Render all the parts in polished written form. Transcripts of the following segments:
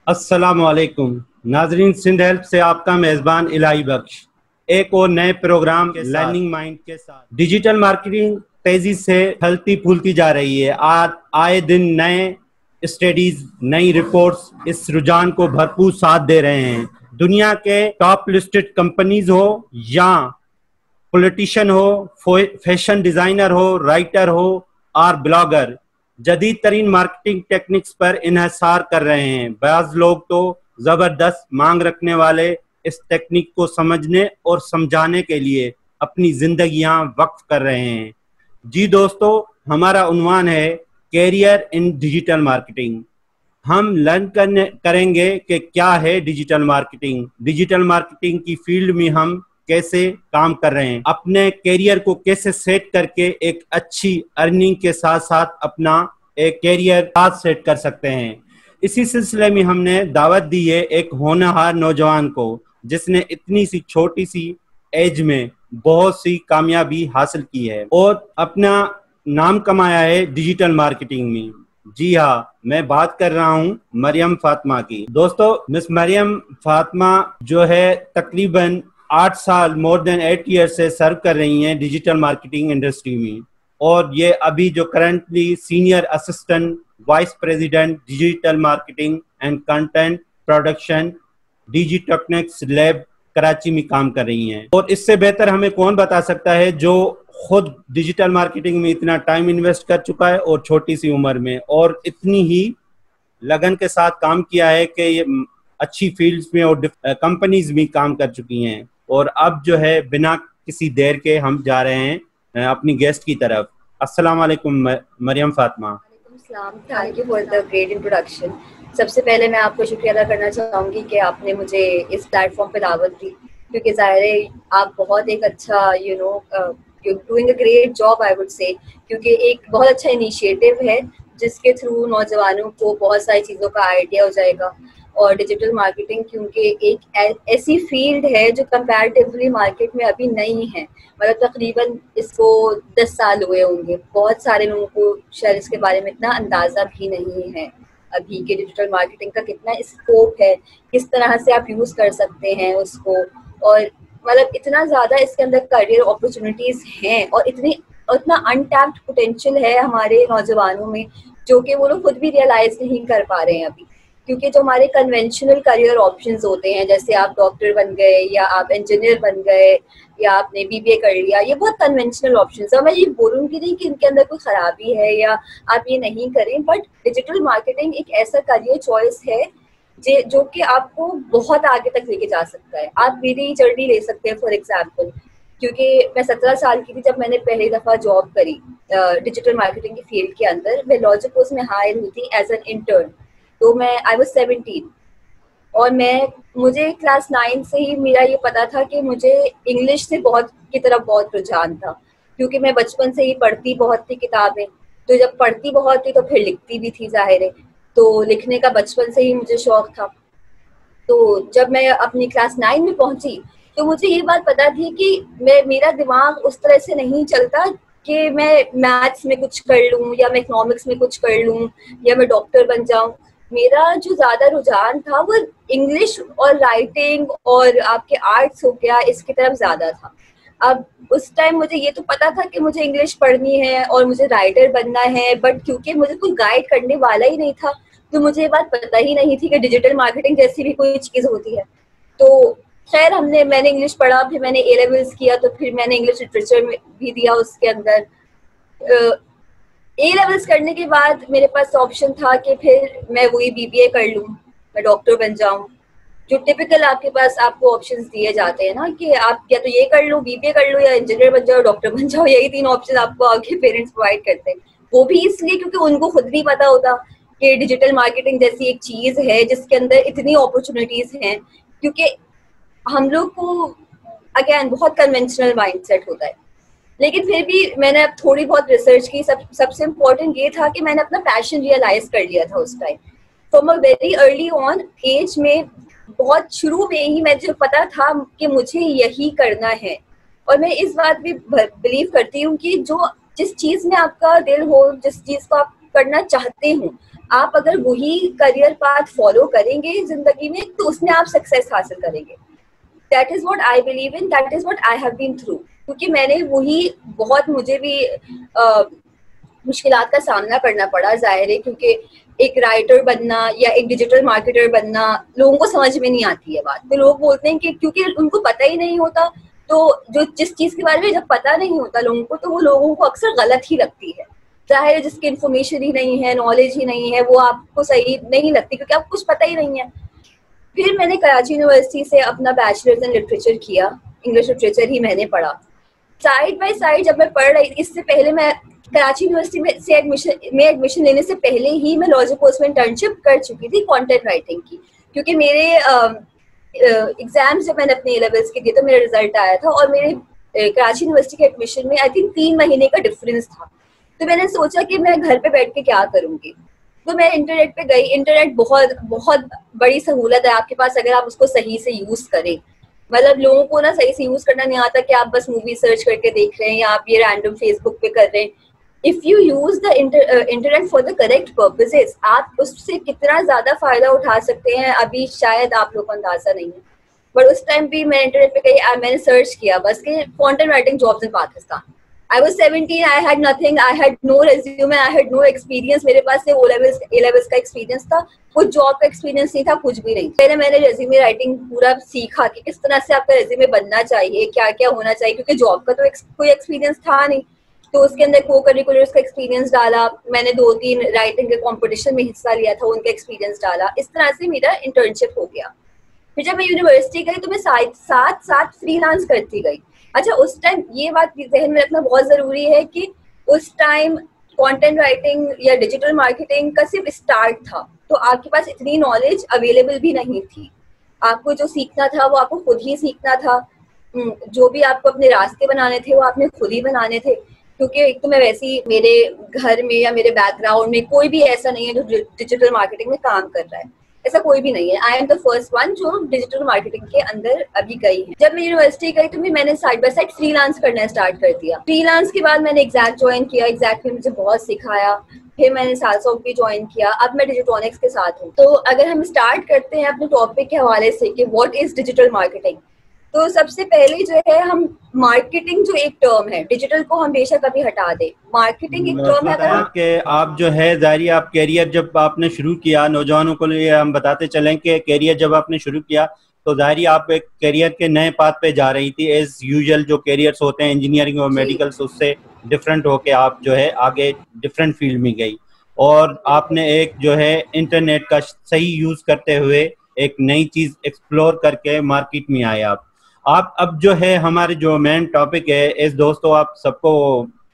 अस्सलाम वालेकुम नाजरीन। सिंध हेल्प से आपका मेज़बान इलाही बख्श एक और नए प्रोग्राम के लर्निंग माइंड के साथ। डिजिटल मार्केटिंग तेजी से फलती फूलती जा रही है। आज आए दिन नए स्टडीज, नई रिपोर्ट्स इस रुझान को भरपूर साथ दे रहे हैं। दुनिया के टॉप लिस्टेड कंपनीज हो या पॉलिटिशियन हो, फैशन डिजाइनर हो, राइटर हो और ब्लॉगर, जदीद तरीन मार्केटिंग टेक्निक्स पर इन्हिसार कर रहे हैं। बाज़ लोग तो जबरदस्त मांग रखने वाले इस टेक्निक को समझने और समझाने के लिए अपनी जिंदगियां वक्फ कर रहे हैं। जी दोस्तों, हमारा उन्वान है कैरियर इन डिजिटल मार्केटिंग। हम लर्न करेंगे कि क्या है डिजिटल मार्केटिंग, डिजिटल मार्केटिंग की फील्ड में हम कैसे काम कर रहे हैं, अपने कैरियर को कैसे सेट करके एक अच्छी अर्निंग के साथ साथ अपना एक कैरियर पाथ सेट कर सकते हैं। इसी सिलसिले में हमने दावत दी है एक होनहार नौजवान को, जिसने इतनी सी छोटी सी एज में बहुत सी कामयाबी हासिल की है और अपना नाम कमाया है डिजिटल मार्केटिंग में। जी हाँ, मैं बात कर रहा हूँ मरियम फातिमा की। दोस्तों, मिस मरियम फातिमा जो है तकरीबन 8 साल, मोर देन 8 ईयर से सर्व कर रही हैं डिजिटल मार्केटिंग इंडस्ट्री में, और ये अभी जो currently senior assistant vice president digital marketing and content production Digitechnics lab Karachi में काम कर रही हैं। और इससे बेहतर हमें कौन बता सकता है जो खुद डिजिटल मार्केटिंग में इतना टाइम इन्वेस्ट कर चुका है और छोटी सी उम्र में, और इतनी ही लगन के साथ काम किया है कि ये अच्छी फील्ड्स में और कंपनीज में काम कर चुकी हैं। और अब जो है बिना किसी देर के हम जा रहे हैं अपनी गेस्ट की तरफ। अस्सलाम वालेकुम Mariyam Fatima. Thank you for the great introduction. सबसे पहले मैं आपको शुक्रिया अदा करना चाहूँगी कि आपने मुझे इस प्लेटफॉर्म पे दावत दी, क्योंकि ज़ाहिर है आप बहुत एक अच्छा you're doing a great job, I would say, क्योंकि एक बहुत अच्छा इनिशिएटिव है जिसके थ्रू नौजवानों को बहुत सारी चीज़ों का आइडिया हो जाएगा। और डिजिटल मार्केटिंग क्योंकि एक ऐसी फील्ड है जो कंपैरेटिवली मार्केट में अभी नहीं है, मतलब तकरीबन इसको 10 साल हुए होंगे। बहुत सारे लोगों को शायद इसके बारे में इतना अंदाज़ा भी नहीं है अभी कि डिजिटल मार्केटिंग का कितना स्कोप है, किस तरह से आप यूज़ कर सकते हैं उसको, और मतलब इतना ज़्यादा इसके अंदर करियर अपॉर्चुनिटीज़ हैं और इतना अनटैप्ड पोटेंशियल है हमारे नौजवानों में, जो कि वो लोग खुद भी रियलाइज़ नहीं कर पा रहे हैं अभी। क्योंकि जो हमारे कन्वेंशनल करियर ऑप्शंस होते हैं, जैसे आप डॉक्टर बन गए या आप इंजीनियर बन गए या आपने बीबीए कर लिया, ये बहुत कन्वेंशनल ऑप्शंस है। मैं ये बोलूँगी नहीं कि इनके अंदर कोई ख़राबी है या आप ये नहीं करें, बट डिजिटल मार्केटिंग एक ऐसा करियर चॉइस है जो कि आपको बहुत आगे तक लेके जा सकता है। आप मेरी जर्नी ले सकते हैं फॉर एग्जाम्पल, क्योंकि मैं 17 साल की थी जब मैंने पहली दफ़ा जॉब करी डिजिटल मार्केटिंग की फील्ड के अंदर। मैं लॉजिकोस में हायर हुई थी एज एन इंटर्न, तो मैं आई वाज 17 और मुझे क्लास 9 से ही मेरा ये पता था कि मुझे इंग्लिश से की तरफ बहुत रुझान था, क्योंकि मैं बचपन से ही पढ़ती बहुत थी किताबें। तो जब पढ़ती बहुत थी तो फिर लिखती भी थी, जाहिर है, तो लिखने का बचपन से ही मुझे शौक था। तो जब मैं अपनी क्लास 9 में पहुंची तो मुझे ये बात पता थी कि मेरा दिमाग उस तरह से नहीं चलता कि मैं मैथ्स में कुछ कर लूँ या मैं इकोनॉमिक्स में कुछ कर लूँ या मैं डॉक्टर बन जाऊँ। मेरा जो ज़्यादा रुझान था वो इंग्लिश और राइटिंग और आपके आर्ट्स हो गया, इसकी तरफ ज़्यादा था। अब उस टाइम मुझे ये तो पता था कि मुझे इंग्लिश पढ़नी है और मुझे राइटर बनना है, बट क्योंकि मुझे कोई गाइड करने वाला ही नहीं था, तो मुझे ये बात पता ही नहीं थी कि डिजिटल मार्केटिंग जैसी भी कोई चीज़ होती है। तो खैर मैंने इंग्लिश पढ़ा, फिर मैंने ए लेवल्स किया, तो फिर मैंने इंग्लिश लिटरेचर में भी दिया उसके अंदर। ए लेवल्स करने के बाद मेरे पास ऑप्शन था कि फिर मैं वही बीबीए कर लूँ, मैं डॉक्टर बन जाऊँ। जो टिपिकल आपके पास आपको ऑप्शंस दिए जाते हैं ना कि आप या तो ये कर लो, बीबीए कर लो, या इंजीनियर बन जाओ, डॉक्टर बन जाओ, यही 3 ऑप्शन आपको आपके पेरेंट्स प्रोवाइड करते हैं। वो भी इसलिए क्योंकि उनको खुद भी पता होता कि डिजिटल मार्केटिंग जैसी एक चीज है जिसके अंदर इतनी अपॉर्चुनिटीज हैं, क्योंकि हम लोग को अगेन बहुत कन्वेंशनल माइंडसेट होता है। लेकिन फिर भी मैंने अब थोड़ी बहुत रिसर्च की। सबसे इम्पोर्टेंट ये था कि मैंने अपना पैशन रियलाइज कर लिया था उस time. From a very early on age में, बहुत शुरू में ही मुझे पता था कि मुझे यही करना है। और मैं इस बात भी बिलीव करती हूँ कि जिस चीज में आपका दिल हो, जिस चीज को आप करना चाहते हो, आप अगर वही करियर पाथ फॉलो करेंगे जिंदगी में तो उसमें आप सक्सेस हासिल करेंगे। That is what I believe in, that is what I have been through. क्योंकि मैंने वही बहुत, मुझे भी मुश्किलात का सामना करना पड़ा, जाहिर है, क्योंकि एक राइटर बनना या एक डिजिटल मार्केटर बनना लोगों को समझ में नहीं आती है बात। तो लोग बोलते हैं कि क्योंकि उनको पता ही नहीं होता, तो जो जिस चीज के बारे में जब पता नहीं होता लोगों को, तो वो लोगों को अक्सर गलत ही लगती है। जाहिर है, जिसकी इन्फॉर्मेशन ही नहीं है, नॉलेज ही नहीं है, वो आपको सही नहीं लगती क्योंकि आपको कुछ पता ही नहीं है। फिर मैंने कराची यूनिवर्सिटी से अपना बैचलर्स इन लिटरेचर किया, इंग्लिश लिटरेचर ही मैंने पढ़ा। साइड बाय साइड जब मैं पढ़ रही, इससे पहले मैं कराची यूनिवर्सिटी में एडमिशन लेने से पहले ही मैं लॉजिक पोस्ट में इंटर्नशिप कर चुकी थी कंटेंट राइटिंग की। क्योंकि मेरे एग्जाम्स जब मैंने अपने A-levels के दिए तो मेरा रिजल्ट आया था, और मेरे कराची यूनिवर्सिटी के एडमिशन में आई थिंक 3 महीने का डिफरेंस था। तो मैंने सोचा कि मैं घर पे बैठ के क्या करूंगी, तो मैं इंटरनेट पे गई। इंटरनेट बहुत बहुत बड़ी सहूलत है आपके पास अगर आप उसको सही से यूज करें। मतलब लोगों को ना सही से यूज करना नहीं आता कि आप बस मूवी सर्च करके देख रहे हैं या आप ये रैंडम फेसबुक पे कर रहे हैं। If you use the internet for the correct purposes, आप उससे कितना ज्यादा फायदा उठा सकते हैं अभी शायद आप लोगों को अंदाजा नहीं है। बट उस टाइम भी मैं इंटरनेट पे गई, मैंने सर्च किया बस कि content writing jobs in Pakistan. I was 17, I had nothing, I had no resume, I had no experience। मेरे पास से A-levels का एक्सपीरियंस था, कुछ जॉब का एक्सपीरियंस नहीं था, कुछ भी नहीं। पहले मैंने रेज्यूमे राइटिंग पूरा सीखा कि किस तरह से आपका रेज्यूमे बनना चाहिए, क्या क्या होना चाहिए, क्योंकि जॉब का तो कोई एक्सपीरियंस था नहीं। तो उसके अंदर को करिकुलर्स का एक्सपीरियंस डाला, मैंने 2-3 राइटिंग के कॉम्पिटिशन में हिस्सा लिया था, उनका एक्सपीरियंस डाला। इस तरह से मेरा इंटर्नशिप हो गया। फिर जब मैं यूनिवर्सिटी गई तो मैं साथ फ्रीलांस करती गई। अच्छा, उस टाइम ये बात ज़हन में रखना बहुत जरूरी है कि उस टाइम कंटेंट राइटिंग या डिजिटल मार्केटिंग का सिर्फ स्टार्ट था, तो आपके पास इतनी नॉलेज अवेलेबल भी नहीं थी। आपको जो सीखना था वो आपको खुद ही सीखना था। जो भी आपको अपने रास्ते बनाने थे वो आपने खुद ही बनाने थे। क्योंकि एक तो मैं वैसे ही, मेरे घर में या मेरे बैकग्राउंड में कोई भी ऐसा नहीं है जो डिजिटल मार्केटिंग में काम कर रहा है, ऐसा कोई भी नहीं है। I am the first one जो डिजिटल मार्केटिंग के अंदर अभी गई है। जब मैं यूनिवर्सिटी गई तो मैंने साइड बाय साइड फ्रीलांस करना स्टार्ट कर दिया। फ्रीलांस के बाद मैंने एग्जैक्ट ज्वाइन किया, एग्जैक्ट में मुझे बहुत सिखाया। फिर मैंने सालसॉफ्ट भी ज्वाइन किया, अब मैं डिजिट्रॉनिक्स के साथ हूँ। तो अगर हम स्टार्ट करते हैं अपने टॉपिक के हवाले से कि व्हाट इज डिजिटल मार्केटिंग, तो सबसे पहले जो है हम मार्केटिंग जो एक टर्म है, डिजिटल को हम बेशक अभी हटा दें, मार्केटिंग एक टर्म है। कि आप जो है जारी आप कैरियर जब आपने शुरू किया, नौजवानों को लिए हम बताते चलें कि कैरियर जब आपने शुरू किया तो जारी आप एक कैरियर के नए पाथ पे जा रही थी। एज यूजुअल जो कैरियर्स होते हैं इंजीनियरिंग और मेडिकल से, उससे डिफरेंट होके आप जो है आगे डिफरेंट फील्ड में गई, और आपने एक जो है इंटरनेट का सही यूज करते हुए एक नई चीज एक्सप्लोर करके मार्केट में आए आप अब जो है हमारे जो मेन टॉपिक है, इस दोस्तों आप सबको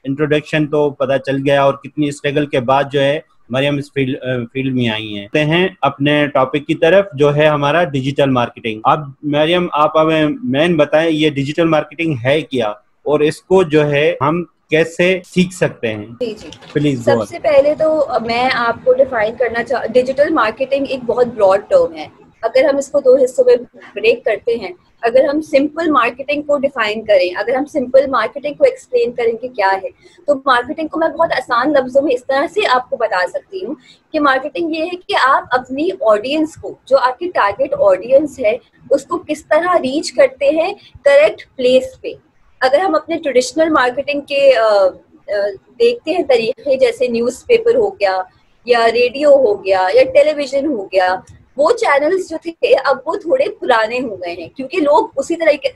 इंट्रोडक्शन तो पता चल गया और कितनी स्ट्रगल के बाद जो है मरियम इस फील्ड में आई हैं। अपने टॉपिक की तरफ जो है हमारा डिजिटल मार्केटिंग। अब मरियम आप हमें मेन बताएं ये डिजिटल मार्केटिंग है क्या और इसको जो है हम कैसे सीख सकते हैं। जी जी प्लीज। सबसे पहले तो मैं आपको डिफाइन करना डिजिटल मार्केटिंग एक बहुत ब्रॉड टर्म है। अगर हम इसको 2 हिस्सों में ब्रेक करते हैं, अगर हम सिंपल मार्केटिंग को डिफाइन करें, अगर हम सिंपल मार्केटिंग को एक्सप्लेन करें कि क्या है, तो मार्केटिंग को मैं बहुत आसान लफ्जों में इस तरह से आपको बता सकती हूँ कि मार्केटिंग ये है कि आप अपनी ऑडियंस को, जो आपकी टारगेट ऑडियंस है, उसको किस तरह रीच करते हैं करेक्ट प्लेस पे। अगर हम अपने ट्रेडिशनल मार्केटिंग के देखते हैं तरीके, जैसे न्यूज़पेपर हो गया या रेडियो हो गया या टेलीविजन हो गया, वो चैनल्स जो थे अब वो थोड़े पुराने हो गए हैं, क्योंकि लोग उसी तरह के,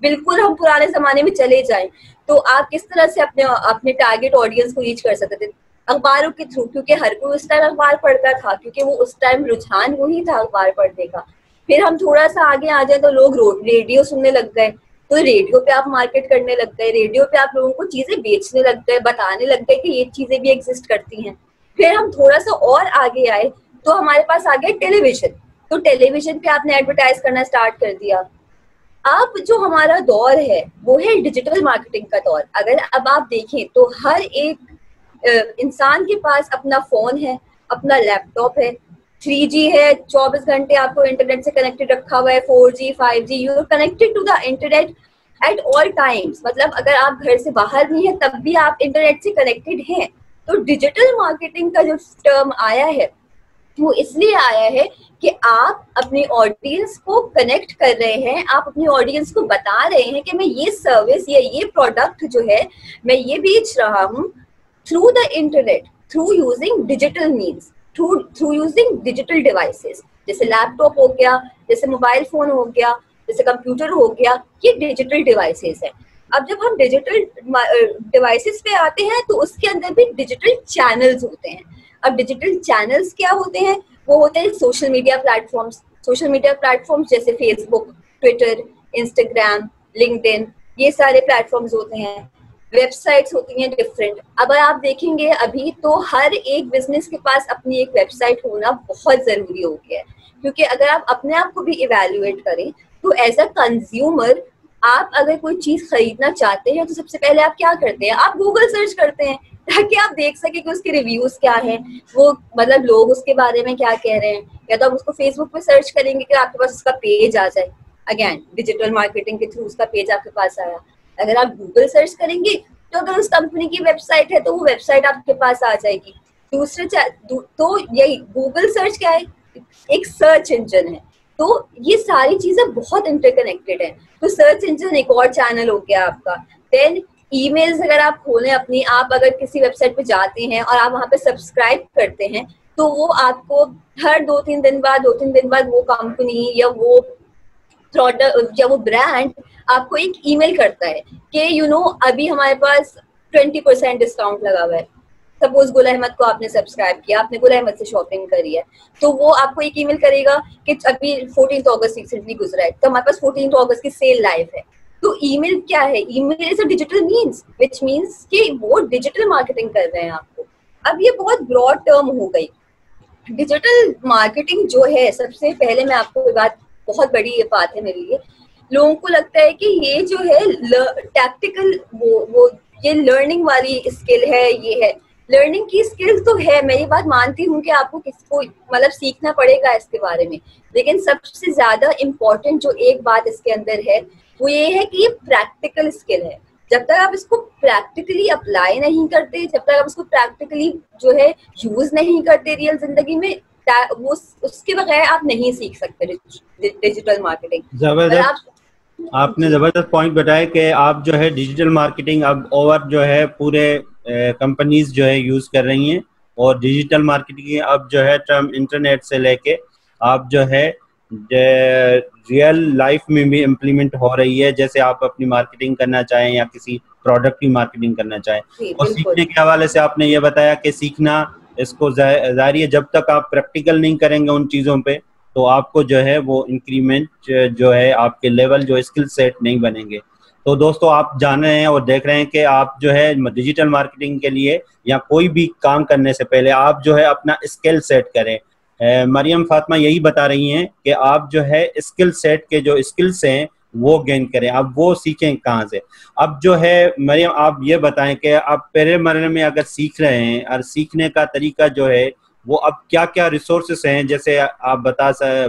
बिल्कुल हम पुराने जमाने में चले जाएं तो आप किस तरह से अपने टारगेट ऑडियंस को रीच कर सकते थे? अखबारों के थ्रू, क्योंकि हर कोई उस टाइम अखबार पढ़ता था, क्योंकि वो उस टाइम रुझान वही था अखबार पढ़ने का। फिर हम थोड़ा सा आगे आ जाए तो लोग रेडियो सुनने लग गए, तो रेडियो पे आप मार्केट करने लग गए, रेडियो पे आप लोगों को चीजें बेचने लग गए, बताने लग गए कि ये चीजें भी एग्जिस्ट करती हैं। फिर हम थोड़ा सा और आगे आए तो हमारे पास आ गया टेलीविजन, तो टेलीविजन पे आपने एडवर्टाइज करना स्टार्ट कर दिया। अब जो हमारा दौर है वो है डिजिटल मार्केटिंग का दौर। अगर अब आप देखें तो हर एक इंसान के पास अपना फोन है, अपना लैपटॉप है, 3G है, 24 घंटे आपको इंटरनेट से कनेक्टेड रखा हुआ है, 4G 5G, you are connected to the internet at all times. मतलब अगर आप घर से बाहर नहीं है तब भी आप इंटरनेट से कनेक्टेड हैं। तो डिजिटल मार्केटिंग का जो टर्म आया है वो इसलिए आया है कि आप अपनी ऑडियंस को कनेक्ट कर रहे हैं, आप अपनी ऑडियंस को बता रहे हैं कि मैं ये सर्विस या ये प्रोडक्ट जो है मैं ये बेच रहा हूँ through the internet, through using digital means, through using digital devices, जैसे लैपटॉप हो गया, जैसे मोबाइल फोन हो गया, जैसे कंप्यूटर हो गया, ये डिजिटल डिवाइसेस है। अब जब हम डिजिटल डिवाइसेस पे आते हैं तो उसके अंदर भी डिजिटल चैनल्स होते हैं। अब डिजिटल चैनल्स क्या होते हैं? वो होते हैं social media platforms. Social media platforms जैसे फेसबुक, ट्विटर, इंस्टाग्राम, लिंक्डइन, ये सारे प्लेटफॉर्म्स होते हैं। वेबसाइट्स होती हैं डिफरेंट। अब आप देखेंगे अभी तो हर एक बिजनेस के पास अपनी एक वेबसाइट होना बहुत जरूरी हो गया है, क्योंकि अगर आप अपने आप को भी इवेल्युएट करें तो एज अ कंज्यूमर आप अगर कोई चीज खरीदना चाहते हैं तो सबसे पहले आप क्या करते हैं? आप गूगल सर्च करते हैं ताकि आप देख सके कि उसके रिव्यूज क्या है, वो मतलब लोग उसके बारे में क्या कह रहे हैं। या तो आप उसको फेसबुक पे सर्च करेंगे कि आपके पास उसका पेज आ जाए, अगेन डिजिटल मार्केटिंग के थ्रू उसका पेज आपके पास आया। अगर आप गूगल सर्च करेंगे तो अगर उस कंपनी की वेबसाइट है तो वो वेबसाइट आपके पास आ जाएगी। तो यही गूगल सर्च क्या है? एक सर्च इंजन है। तो ये सारी चीजें बहुत इंटरकनेक्टेड है। तो सर्च इंजन एक और चैनल हो गया आपका। देन ईमेल्स अगर आप खोलें अपनी, आप अगर किसी वेबसाइट पे जाते हैं और आप वहां पे सब्सक्राइब करते हैं तो वो आपको हर 2-3 दिन बाद वो कंपनी या वो प्रोडक्ट या वो ब्रांड आपको एक ईमेल करता है कि अभी हमारे पास 20% डिस्काउंट लगा हुआ है। सपोज गुल अहमद को आपने सब्सक्राइब किया, आपने गुल अहमद से शॉपिंग करी है, तो वो आपको एक ईमेल करेगा कि अभी 14 अगस्त रिसेंटली गुजरा है तो हमारे पास 14 अगस्त की सेल लाइव है। तो ईमेल क्या है? Email is a digital means, which means कि वो डिजिटल मार्केटिंग कर रहे हैं आपको। अब ये बहुत ब्रॉड टर्म हो गई। डिजिटल मार्केटिंग जो है, सबसे पहले मैं आपको बात, बहुत बड़ी ये बात है मेरे लिए, लोगों को लगता है कि ये जो है टैक्टिकल वो ये लर्निंग वाली स्किल है, ये है लर्निंग की स्किल तो है। मैं ये बात मानती हूँ कि आपको किसको मतलब सीखना पड़ेगा इसके बारे में, लेकिन सबसे ज्यादा इम्पोर्टेंट जो एक बात इसके अंदर है वो ये है कि ये प्रैक्टिकल स्किल है। जब तक आप इसको प्रैक्टिकली अप्लाई नहीं करते, जब तक आप इसको प्रैक्टिकली जो है यूज नहीं करते रियल जिंदगी में, वो उसके बगैर आप नहीं सीख सकते डिजिटल मार्केटिंग। जबरदस्त, आपने जबरदस्त पॉइंट बताया कि आप जो है डिजिटल मार्केटिंग अब ओवर जो है पूरे कंपनीज जो है यूज कर रही हैं, और डिजिटल मार्केटिंग अब जो है टर्म इंटरनेट से लेके आप जो है रियल लाइफ में भी इम्प्लीमेंट हो रही है। जैसे आप अपनी मार्केटिंग करना चाहें या किसी प्रोडक्ट की मार्केटिंग करना चाहें, और सीखने के हवाले से आपने ये बताया कि सीखना इसको जारी है, जब तक आप प्रैक्टिकल नहीं करेंगे उन चीज़ों पे तो आपको जो है वो इंक्रीमेंट जो है आपके लेवल जो स्किल सेट नहीं बनेंगे। तो दोस्तों आप जान रहे हैं और देख रहे हैं कि आप जो है डिजिटल मार्केटिंग के लिए या कोई भी काम करने से पहले आप जो है अपना स्किल सेट करें। मरियम फातिमा यही बता रही हैं कि आप जो है स्किल सेट के जो स्किल्स हैं वो गेन करें, अब वो सीखें कहाँ से। अब जो है मरियम आप ये बताएं कि आप पहले मरहले में अगर सीख रहे हैं और सीखने का तरीका जो है वो अब क्या क्या रिसोर्सेस हैं, जैसे आप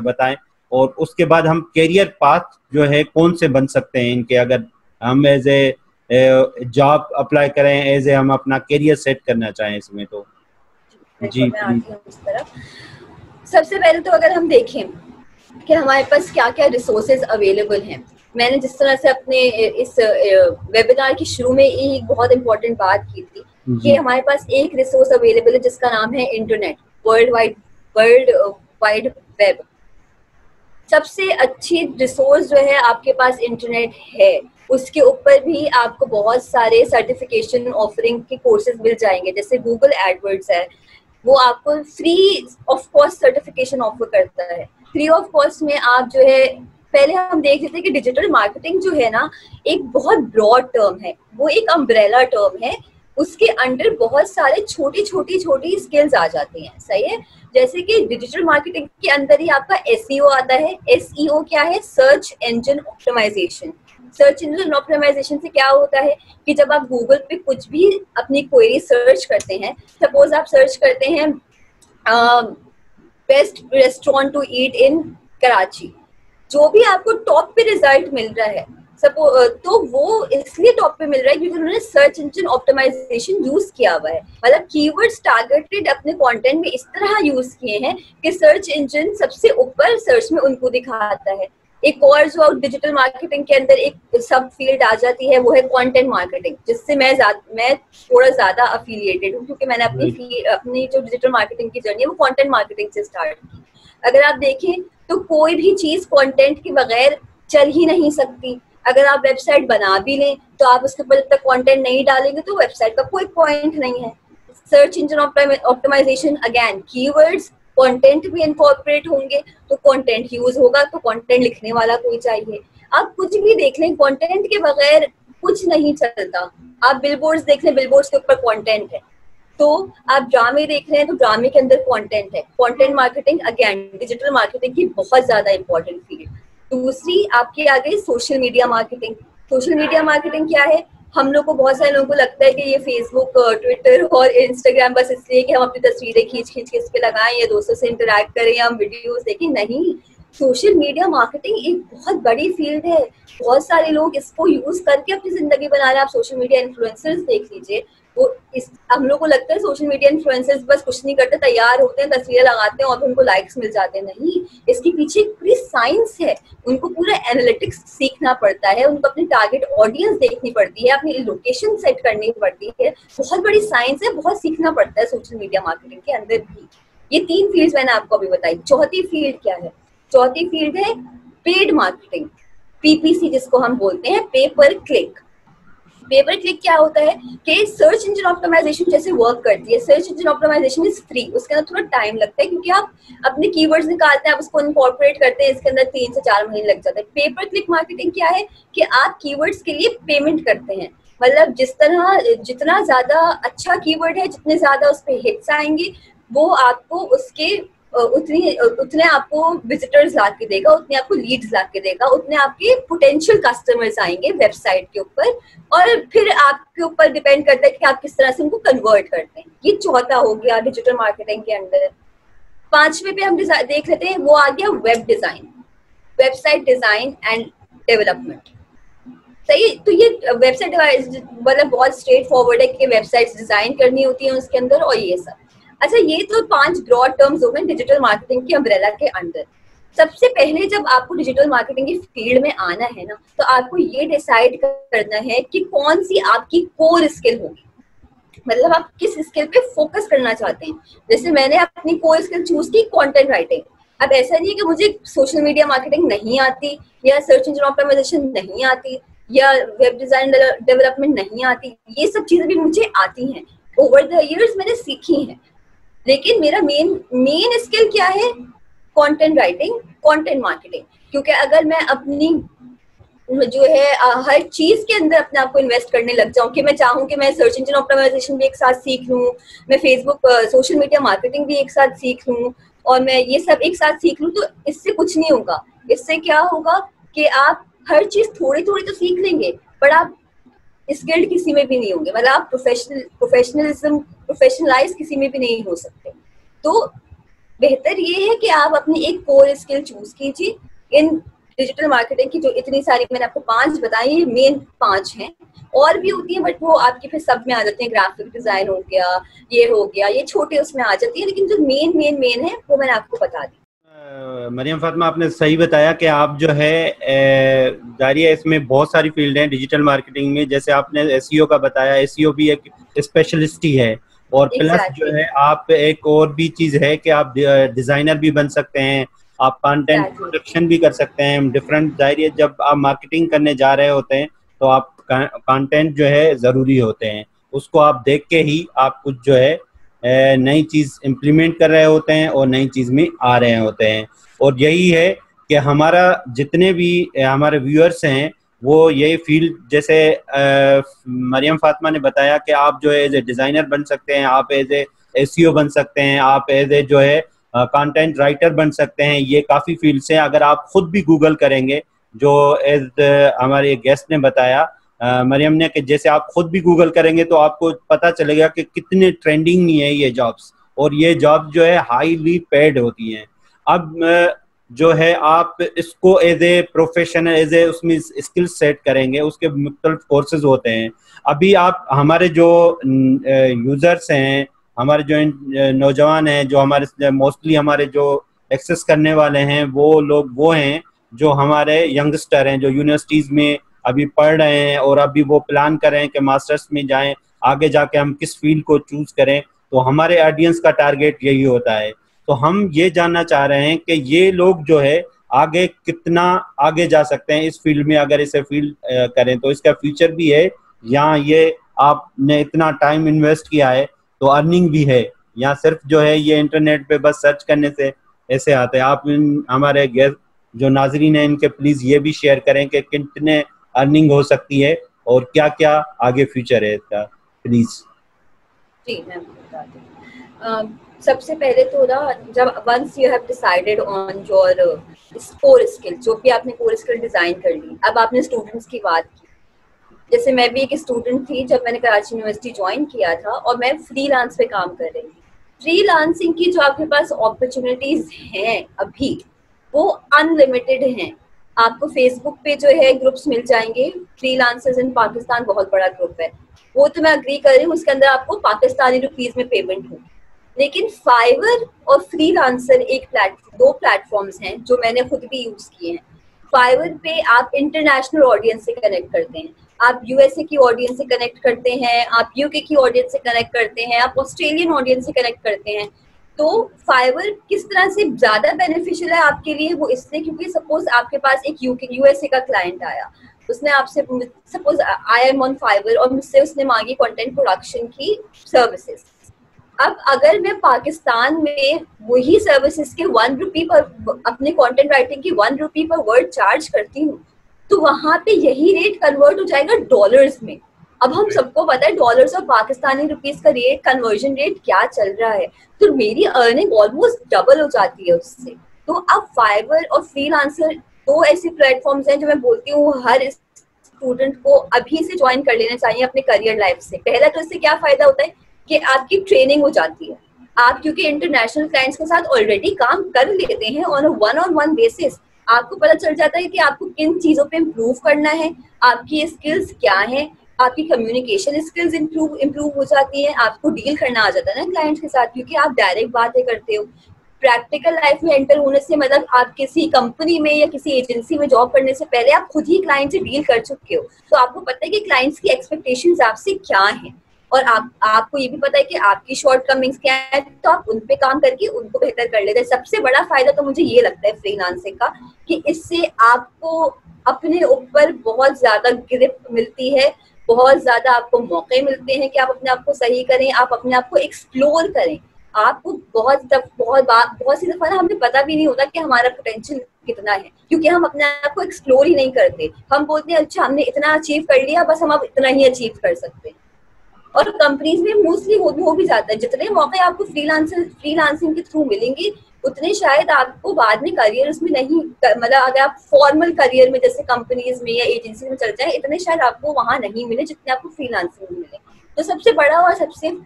बताएं, और उसके बाद हम कैरियर पाथ जो है कौन से बन सकते हैं इनके, अगर हम एज ए जॉब अप्लाई करें, एज ए हम अपना कैरियर सेट करना चाहें इसमें तो जी। मैं आती हूँ इस तरफ। सबसे पहले तो अगर हम देखें कि हमारे पास क्या क्या रिसोर्सेज अवेलेबल हैं, मैंने जिस तरह से अपने इस वेबिनार की शुरू में एक बहुत इंपॉर्टेंट बात की थी कि हमारे पास एक रिसोर्स अवेलेबल है जिसका नाम है इंटरनेट, वर्ल्ड वाइड वेब। सबसे अच्छी रिसोर्स जो है आपके पास इंटरनेट है। उसके ऊपर भी आपको बहुत सारे सर्टिफिकेशन ऑफरिंग के कोर्सेज मिल जाएंगे, जैसे गूगल एडवर्ड्स है, वो आपको free of cost certification offer करता है। फ्री ऑफ कॉस्ट में आप जो है, पहले हम देख रहे थे कि डिजिटल मार्केटिंग जो है ना एक बहुत ब्रॉड टर्म है, वो एक अम्ब्रेला टर्म है, उसके अंडर बहुत सारे छोटी छोटी स्किल्स आ जाती हैं। सही है, जैसे कि डिजिटल मार्केटिंग के अंदर ही आपका एसईओ आता है। एसईओ क्या है? Search engine optimisation. Search engine optimisation से क्या होता है कि जब आप गूगल पे कुछ भी अपनी क्वेरी सर्च करते हैं, सपोज आप सर्च करते हैं बेस्ट रेस्टोरेंट टू ईट इन कराची, जो भी आपको टॉप पे रिजल्ट मिल रहा है, तो वो इसलिए टॉप पे मिल रहा है क्योंकि उन्होंने सर्च इंजन ऑप्टिमाइजेशन यूज किया हुआ है, मतलब कीवर्ड्स टारगेटेड अपने कंटेंट में इस तरह यूज किए हैं कि सर्च इंजन सबसे ऊपर सर्च में उनको दिखाता है। एक और जो डिजिटल मार्केटिंग के अंदर एक सब फील्ड आ जाती है वो है कंटेंट मार्केटिंग, जिससे मैं थोड़ा ज्यादा अफिलिएटेड हूँ क्योंकि मैंने अपनी जो डिजिटल मार्केटिंग की जर्नी है वो कंटेंट मार्केटिंग से स्टार्ट की। अगर आप देखें तो कोई भी चीज कंटेंट के बगैर चल ही नहीं सकती। अगर आप वेबसाइट बना भी लें तो आप उसके ऊपर जब तक कंटेंट नहीं डालेंगे तो वेबसाइट का कोई पॉइंट नहीं है। Search engine optimisation, again keywords, content भी इनकॉर्पोरेट होंगे तो कंटेंट यूज होगा, तो कंटेंट लिखने वाला कोई चाहिए। आप कुछ भी देख लें, कंटेंट के बगैर कुछ नहीं चलता। आप बिलबोर्ड्स देख लें, बिलबोर्ड्स के ऊपर कंटेंट है। तो आप ड्रामे देख रहे हैं तो ड्रामे के अंदर कंटेंट है। Content marketing again digital marketing की बहुत ज्यादा इंपॉर्टेंट फील्ड। दूसरी आपकी आ गई social media marketing. Social media marketing क्या है? हम लोग को, बहुत सारे लोगों को लगता है कि ये फेसबुक, ट्विटर और इंस्टाग्राम बस इसलिए कि हम अपनी तस्वीरें खींच खींच के इस पे लगाएं या दोस्तों से इंटरेक्ट करें या हम वीडियोस देखें। नहीं, सोशल मीडिया मार्केटिंग एक बहुत बड़ी फील्ड है। बहुत सारे लोग इसको यूज करके अपनी जिंदगी बना रहे हैं। आप सोशल मीडिया इन्फ्लुएंसर्स देख लीजिए, वो हम लोग को लगता है सोशल मीडिया इन्फ्लुएंसर्स बस कुछ नहीं करते, तैयार होते हैं, तस्वीरें लगाते हैं और उनको लाइक्स मिल जाते हैं। नहीं, इसके पीछे पूरी साइंस है। उनको पूरा एनालिटिक्स सीखना पड़ता है, उनको अपनी टारगेट ऑडियंस देखनी पड़ती है, अपनी लोकेशन सेट करनी पड़ती है। बहुत बड़ी साइंस है, बहुत सीखना पड़ता है सोशल मीडिया मार्केटिंग के अंदर भी। ये 3 फील्ड मैंने आपको अभी बताई। चौथी फील्ड क्या है? चौथी फील्ड है पेड मार्केटिंग, पीपीसी जिसको हम बोलते हैं, पे पर क्लिक। पे पर क्लिक क्या होता है कि सर्च इंजन ऑप्टिमाइजेशन जैसे वर्क करती है। Search engine optimisation is free, उसके अंदर थोड़ा टाइम लगता है क्योंकि आप अपने कीवर्ड्स निकालते हैं, आप उसको इनकॉर्पोरेट करते हैं, इसके अंदर 3 से 4 महीने लग जाते हैं। पे पर क्लिक मार्केटिंग क्या है कि आप कीवर्ड्स के लिए पेमेंट करते हैं, मतलब जितना ज्यादा अच्छा कीवर्ड है, जितने ज्यादा उस पर हिट्स आएंगे, वो आपको उसके उतने आपको विजिटर्स ला के देगा, उतने आपको लीड्स ला के देगा, उतने आपके पोटेंशियल कस्टमर्स आएंगे वेबसाइट के ऊपर, और फिर आपके ऊपर डिपेंड करता है कि आप किस तरह से उनको कन्वर्ट करते हैं। ये चौथा हो गया डिजिटल मार्केटिंग के अंदर। 5वें पे हम देख लेते हैं, वो आ गया web design, website design and development. सही, तो ये वेबसाइट मतलब बहुत स्ट्रेट फॉरवर्ड है कि वेबसाइट्स डिजाइन करनी होती है उसके अंदर और ये सब। अच्छा, ये तो 5 ब्रॉड टर्म्स हो गए डिजिटल मार्केटिंग के अम्ब्रेला के अंदर। सबसे पहले जब आपको डिजिटल मार्केटिंग की फील्ड में आना है ना, तो आपको ये डिसाइड करना है कि कौन सी आपकी कोर स्किल होगी, मतलब आप किस स्किल पे फोकस करना चाहते हैं। जैसे मैंने अपनी कोर स्किल चूज की कंटेंट राइटिंग। अब ऐसा नहीं है कि मुझे सोशल मीडिया मार्केटिंग नहीं आती या सर्च इंजन ऑप्टिमाइजेशन नहीं आती या वेब डिजाइन डेवलपमेंट नहीं आती, ये सब चीजें भी मुझे आती हैं, ओवर द इयर्स मैंने सीखी हैं। लेकिन मेरा मेन स्किल क्या है? Content writing, content marketing. क्योंकि अगर मैं अपनी जो है हर चीज के अंदर अपने आप को इन्वेस्ट करने लग जाऊं कि मैं चाहूं कि मैं सर्च इंजन ऑप्टिमाइजेशन भी एक साथ सीख लूं, मैं फेसबुक सोशल मीडिया मार्केटिंग भी एक साथ सीख लूं और मैं ये सब एक साथ सीख लूं, तो इससे कुछ नहीं होगा। इससे क्या होगा कि आप हर चीज थोड़ी थोड़ी तो सीख लेंगे, पर आप स्किल्ड किसी में भी नहीं होंगे, मतलब आप प्रोफेशनलाइज किसी में भी नहीं हो सकते। तो बेहतर ये है कि आप अपनी एक कोर स्किल चूज कीजिए। इन डिजिटल मार्केटिंग की जो इतनी सारी मैंने आपको 5 बताई, ये मेन 5 हैं, और भी होती है बट वो आपके फिर सब में आ जाते हैं। ग्राफिक डिजाइन हो गया, ये हो गया, ये छोटे उसमें आ जाती है, लेकिन जो मेन है वो मैंने आपको बता दी। मरियम फातिमा, आपने सही बताया कि आप जो है जारी है, इसमें बहुत सारी फील्ड हैं डिजिटल मार्केटिंग में। जैसे आपने एसईओ का बताया, एसईओ भी एक स्पेशलिस्ट ही है, और प्लस जो है आप एक और भी चीज है कि आप डिजाइनर भी बन सकते हैं, आप कंटेंट प्रोडक्शन भी कर सकते हैं। डिफरेंट जारी है, जब आप मार्केटिंग करने जा रहे होते हैं तो आप कंटेंट जो है जरूरी होते हैं, उसको आप देख के ही आप कुछ जो है नई चीज इम्प्लीमेंट कर रहे होते हैं और नई चीज में आ रहे होते हैं। और यही है कि हमारा जितने भी हमारे व्यूअर्स हैं वो यही फील्ड, जैसे मरियम फातिमा ने बताया कि आप जो है एज ए डिजाइनर बन सकते हैं, आप एज ए एसईओ बन सकते हैं, आप एज ए जो है कंटेंट राइटर बन सकते हैं। ये काफी फील्ड्स हैं। अगर आप खुद भी गूगल करेंगे, जो एज हमारे गेस्ट ने बताया मरियम ने, कि जैसे आप खुद भी गूगल करेंगे तो आपको पता चलेगा कि कितने ट्रेंडिंग में है ये जॉब्स, और ये जॉब्स जो है हाईली पेड होती हैं। अब जो है आप इसको as a professional, as a उसमें स्किल सेट करेंगे, उसके मुख्तलिफ कोर्सेज होते हैं। अभी आप हमारे जो यूजर्स हैं, हमारे जो नौजवान हैं, जो हमारे मोस्टली हमारे जो एक्सेस करने वाले हैं, वो लोग वो हैं जो हमारे यंगस्टर हैं, जो यूनिवर्सिटीज में अभी पढ़ रहे हैं और अभी वो प्लान कर रहे हैं कि मास्टर्स में जाएं, आगे जाके हम किस फील्ड को चूज करें। तो हमारे ऑडियंस का टारगेट यही होता है। तो हम ये जानना चाह रहे हैं कि ये लोग जो है आगे कितना आगे जा सकते हैं इस फील्ड में, अगर इसे फील्ड करें तो इसका फ्यूचर भी है, या ये आपने इतना टाइम इन्वेस्ट किया है तो अर्निंग भी है, या सिर्फ जो है ये इंटरनेट पे बस सर्च करने से ऐसे आते हैं। आप हमारे गेस्ट जो नाजरीन हैं इनके प्लीज ये भी शेयर करें कि कितने अर्निंग हो सकती है और क्या क्या आगे फ्यूचर है इसका, प्लीज। जी मैं बताती हूँ। सबसे पहले तो ना, जब once you have decided on your core skill, जो भी आपने कोर स्किल डिजाइन कर ली, अब आपने स्टूडेंट्स की बात की। जैसे मैं भी एक स्टूडेंट थी जब मैंने कराची यूनिवर्सिटी ज्वाइन किया था, और मैं फ्रीलांस पे काम कर रही थी। फ्रीलांसिंग की जो आपके पास अपॉर्चुनिटीज हैं अभी, वो अनलिमिटेड हैं। आपको फेसबुक पे जो है ग्रुप्स मिल जाएंगे, फ्रीलांसर्स इन पाकिस्तान बहुत बड़ा ग्रुप है, वो तो मैं अग्री कर रही हूँ, उसके अंदर आपको पाकिस्तानी रुपीज में पेमेंट होगी। लेकिन फाइवर और फ्रीलांसर दो प्लेटफॉर्म्स हैं जो मैंने खुद भी यूज किए हैं। फाइवर पे आप इंटरनेशनल ऑडियंस से कनेक्ट करते हैं, आप यूएसए की ऑडियंस से कनेक्ट करते हैं, आप यूके की ऑडियंस से कनेक्ट करते हैं, आप ऑस्ट्रेलियन ऑडियंस से कनेक्ट करते हैं। तो फाइवर किस तरह से ज्यादा बेनिफिशियल है आपके लिए, वो इसलिए क्योंकि सपोज आपके पास एक यूएसए का क्लाइंट आया, उसने आपसे, suppose I am on Fiverr और मुझसे उसने मांगी कंटेंट प्रोडक्शन की सर्विसेज। अब अगर मैं पाकिस्तान में वही सर्विसेज के 1 रुपी पर, अपने कंटेंट राइटिंग की 1 रुपी पर वर्ड चार्ज करती हूँ, तो वहां पे यही रेट कन्वर्ट हो जाएगा डॉलर्स में। अब हम सबको पता है डॉलर्स और पाकिस्तानी रुपीस का रेट, कन्वर्जन रेट क्या चल रहा है, तो मेरी अर्निंग ऑलमोस्ट डबल हो जाती है उससे। तो अब फाइवर और फ्रीलांसर दो ऐसे प्लेटफॉर्म्स हैं जो मैं बोलती हूँ हर स्टूडेंट को अभी से ज्वाइन कर लेना चाहिए अपने करियर लाइफ से। पहला तो इससे क्या फायदा होता है कि आपकी ट्रेनिंग हो जाती है, आप क्योंकि इंटरनेशनल क्लाइंट्स के साथ ऑलरेडी काम कर लेते हैं ऑन वन बेसिस, आपको पता चल जाता है कि आपको किन चीजों पे इम्प्रूव करना है, आपकी स्किल्स क्या हैं, आपकी कम्युनिकेशन स्किल्स इम्प्रूव हो जाती है, आपको डील करना आ जाता है ना क्लाइंट्स के साथ, क्योंकि आप डायरेक्ट बातें करते हो। प्रैक्टिकल लाइफ में एंटर होने से मतलब आप किसी कंपनी में या किसी एजेंसी में जॉब करने से पहले आप खुद ही क्लाइंट से डील कर चुके हो, तो आपको पता है कि क्लाइंट्स की एक्सपेक्टेशंस आपसे क्या हैं, और आपको ये भी पता है कि आपकी शॉर्ट कमिंग्स क्या है, तो आप उन पे काम करके उनको बेहतर कर लेते हैं। सबसे बड़ा फायदा तो मुझे ये लगता है फ्रीलांसिंग का कि इससे आपको अपने ऊपर बहुत ज्यादा ग्रिप मिलती है, बहुत ज्यादा आपको मौके मिलते हैं कि आप अपने आप को सही करें, आप अपने आप को एक्सप्लोर करें। आपको बहुत सी दफा ना हमें पता भी नहीं होता कि हमारा पोटेंशियल कितना है, क्योंकि हम अपने आप को एक्सप्लोर ही नहीं करते। हम बोलते हैं अच्छा हमने इतना अचीव कर लिया, बस हम अब इतना ही अचीव कर सकते हैं। और कंपनीज में मोस्टली हो भी जाता है, जितने मौके आपको फ्रीलांसिंग के थ्रू मिलेंगे उतने शायद आपको बाद में करियर उसमें नहीं, मतलब अगर आप फॉर्मल करियर में जैसे कंपनीज में या एजेंसी में चल जाए, इतने शायद आपको वहां नहीं मिले जितने आपको फ्रीलांसिंग में मिले। तो सबसे बड़ा और सबसे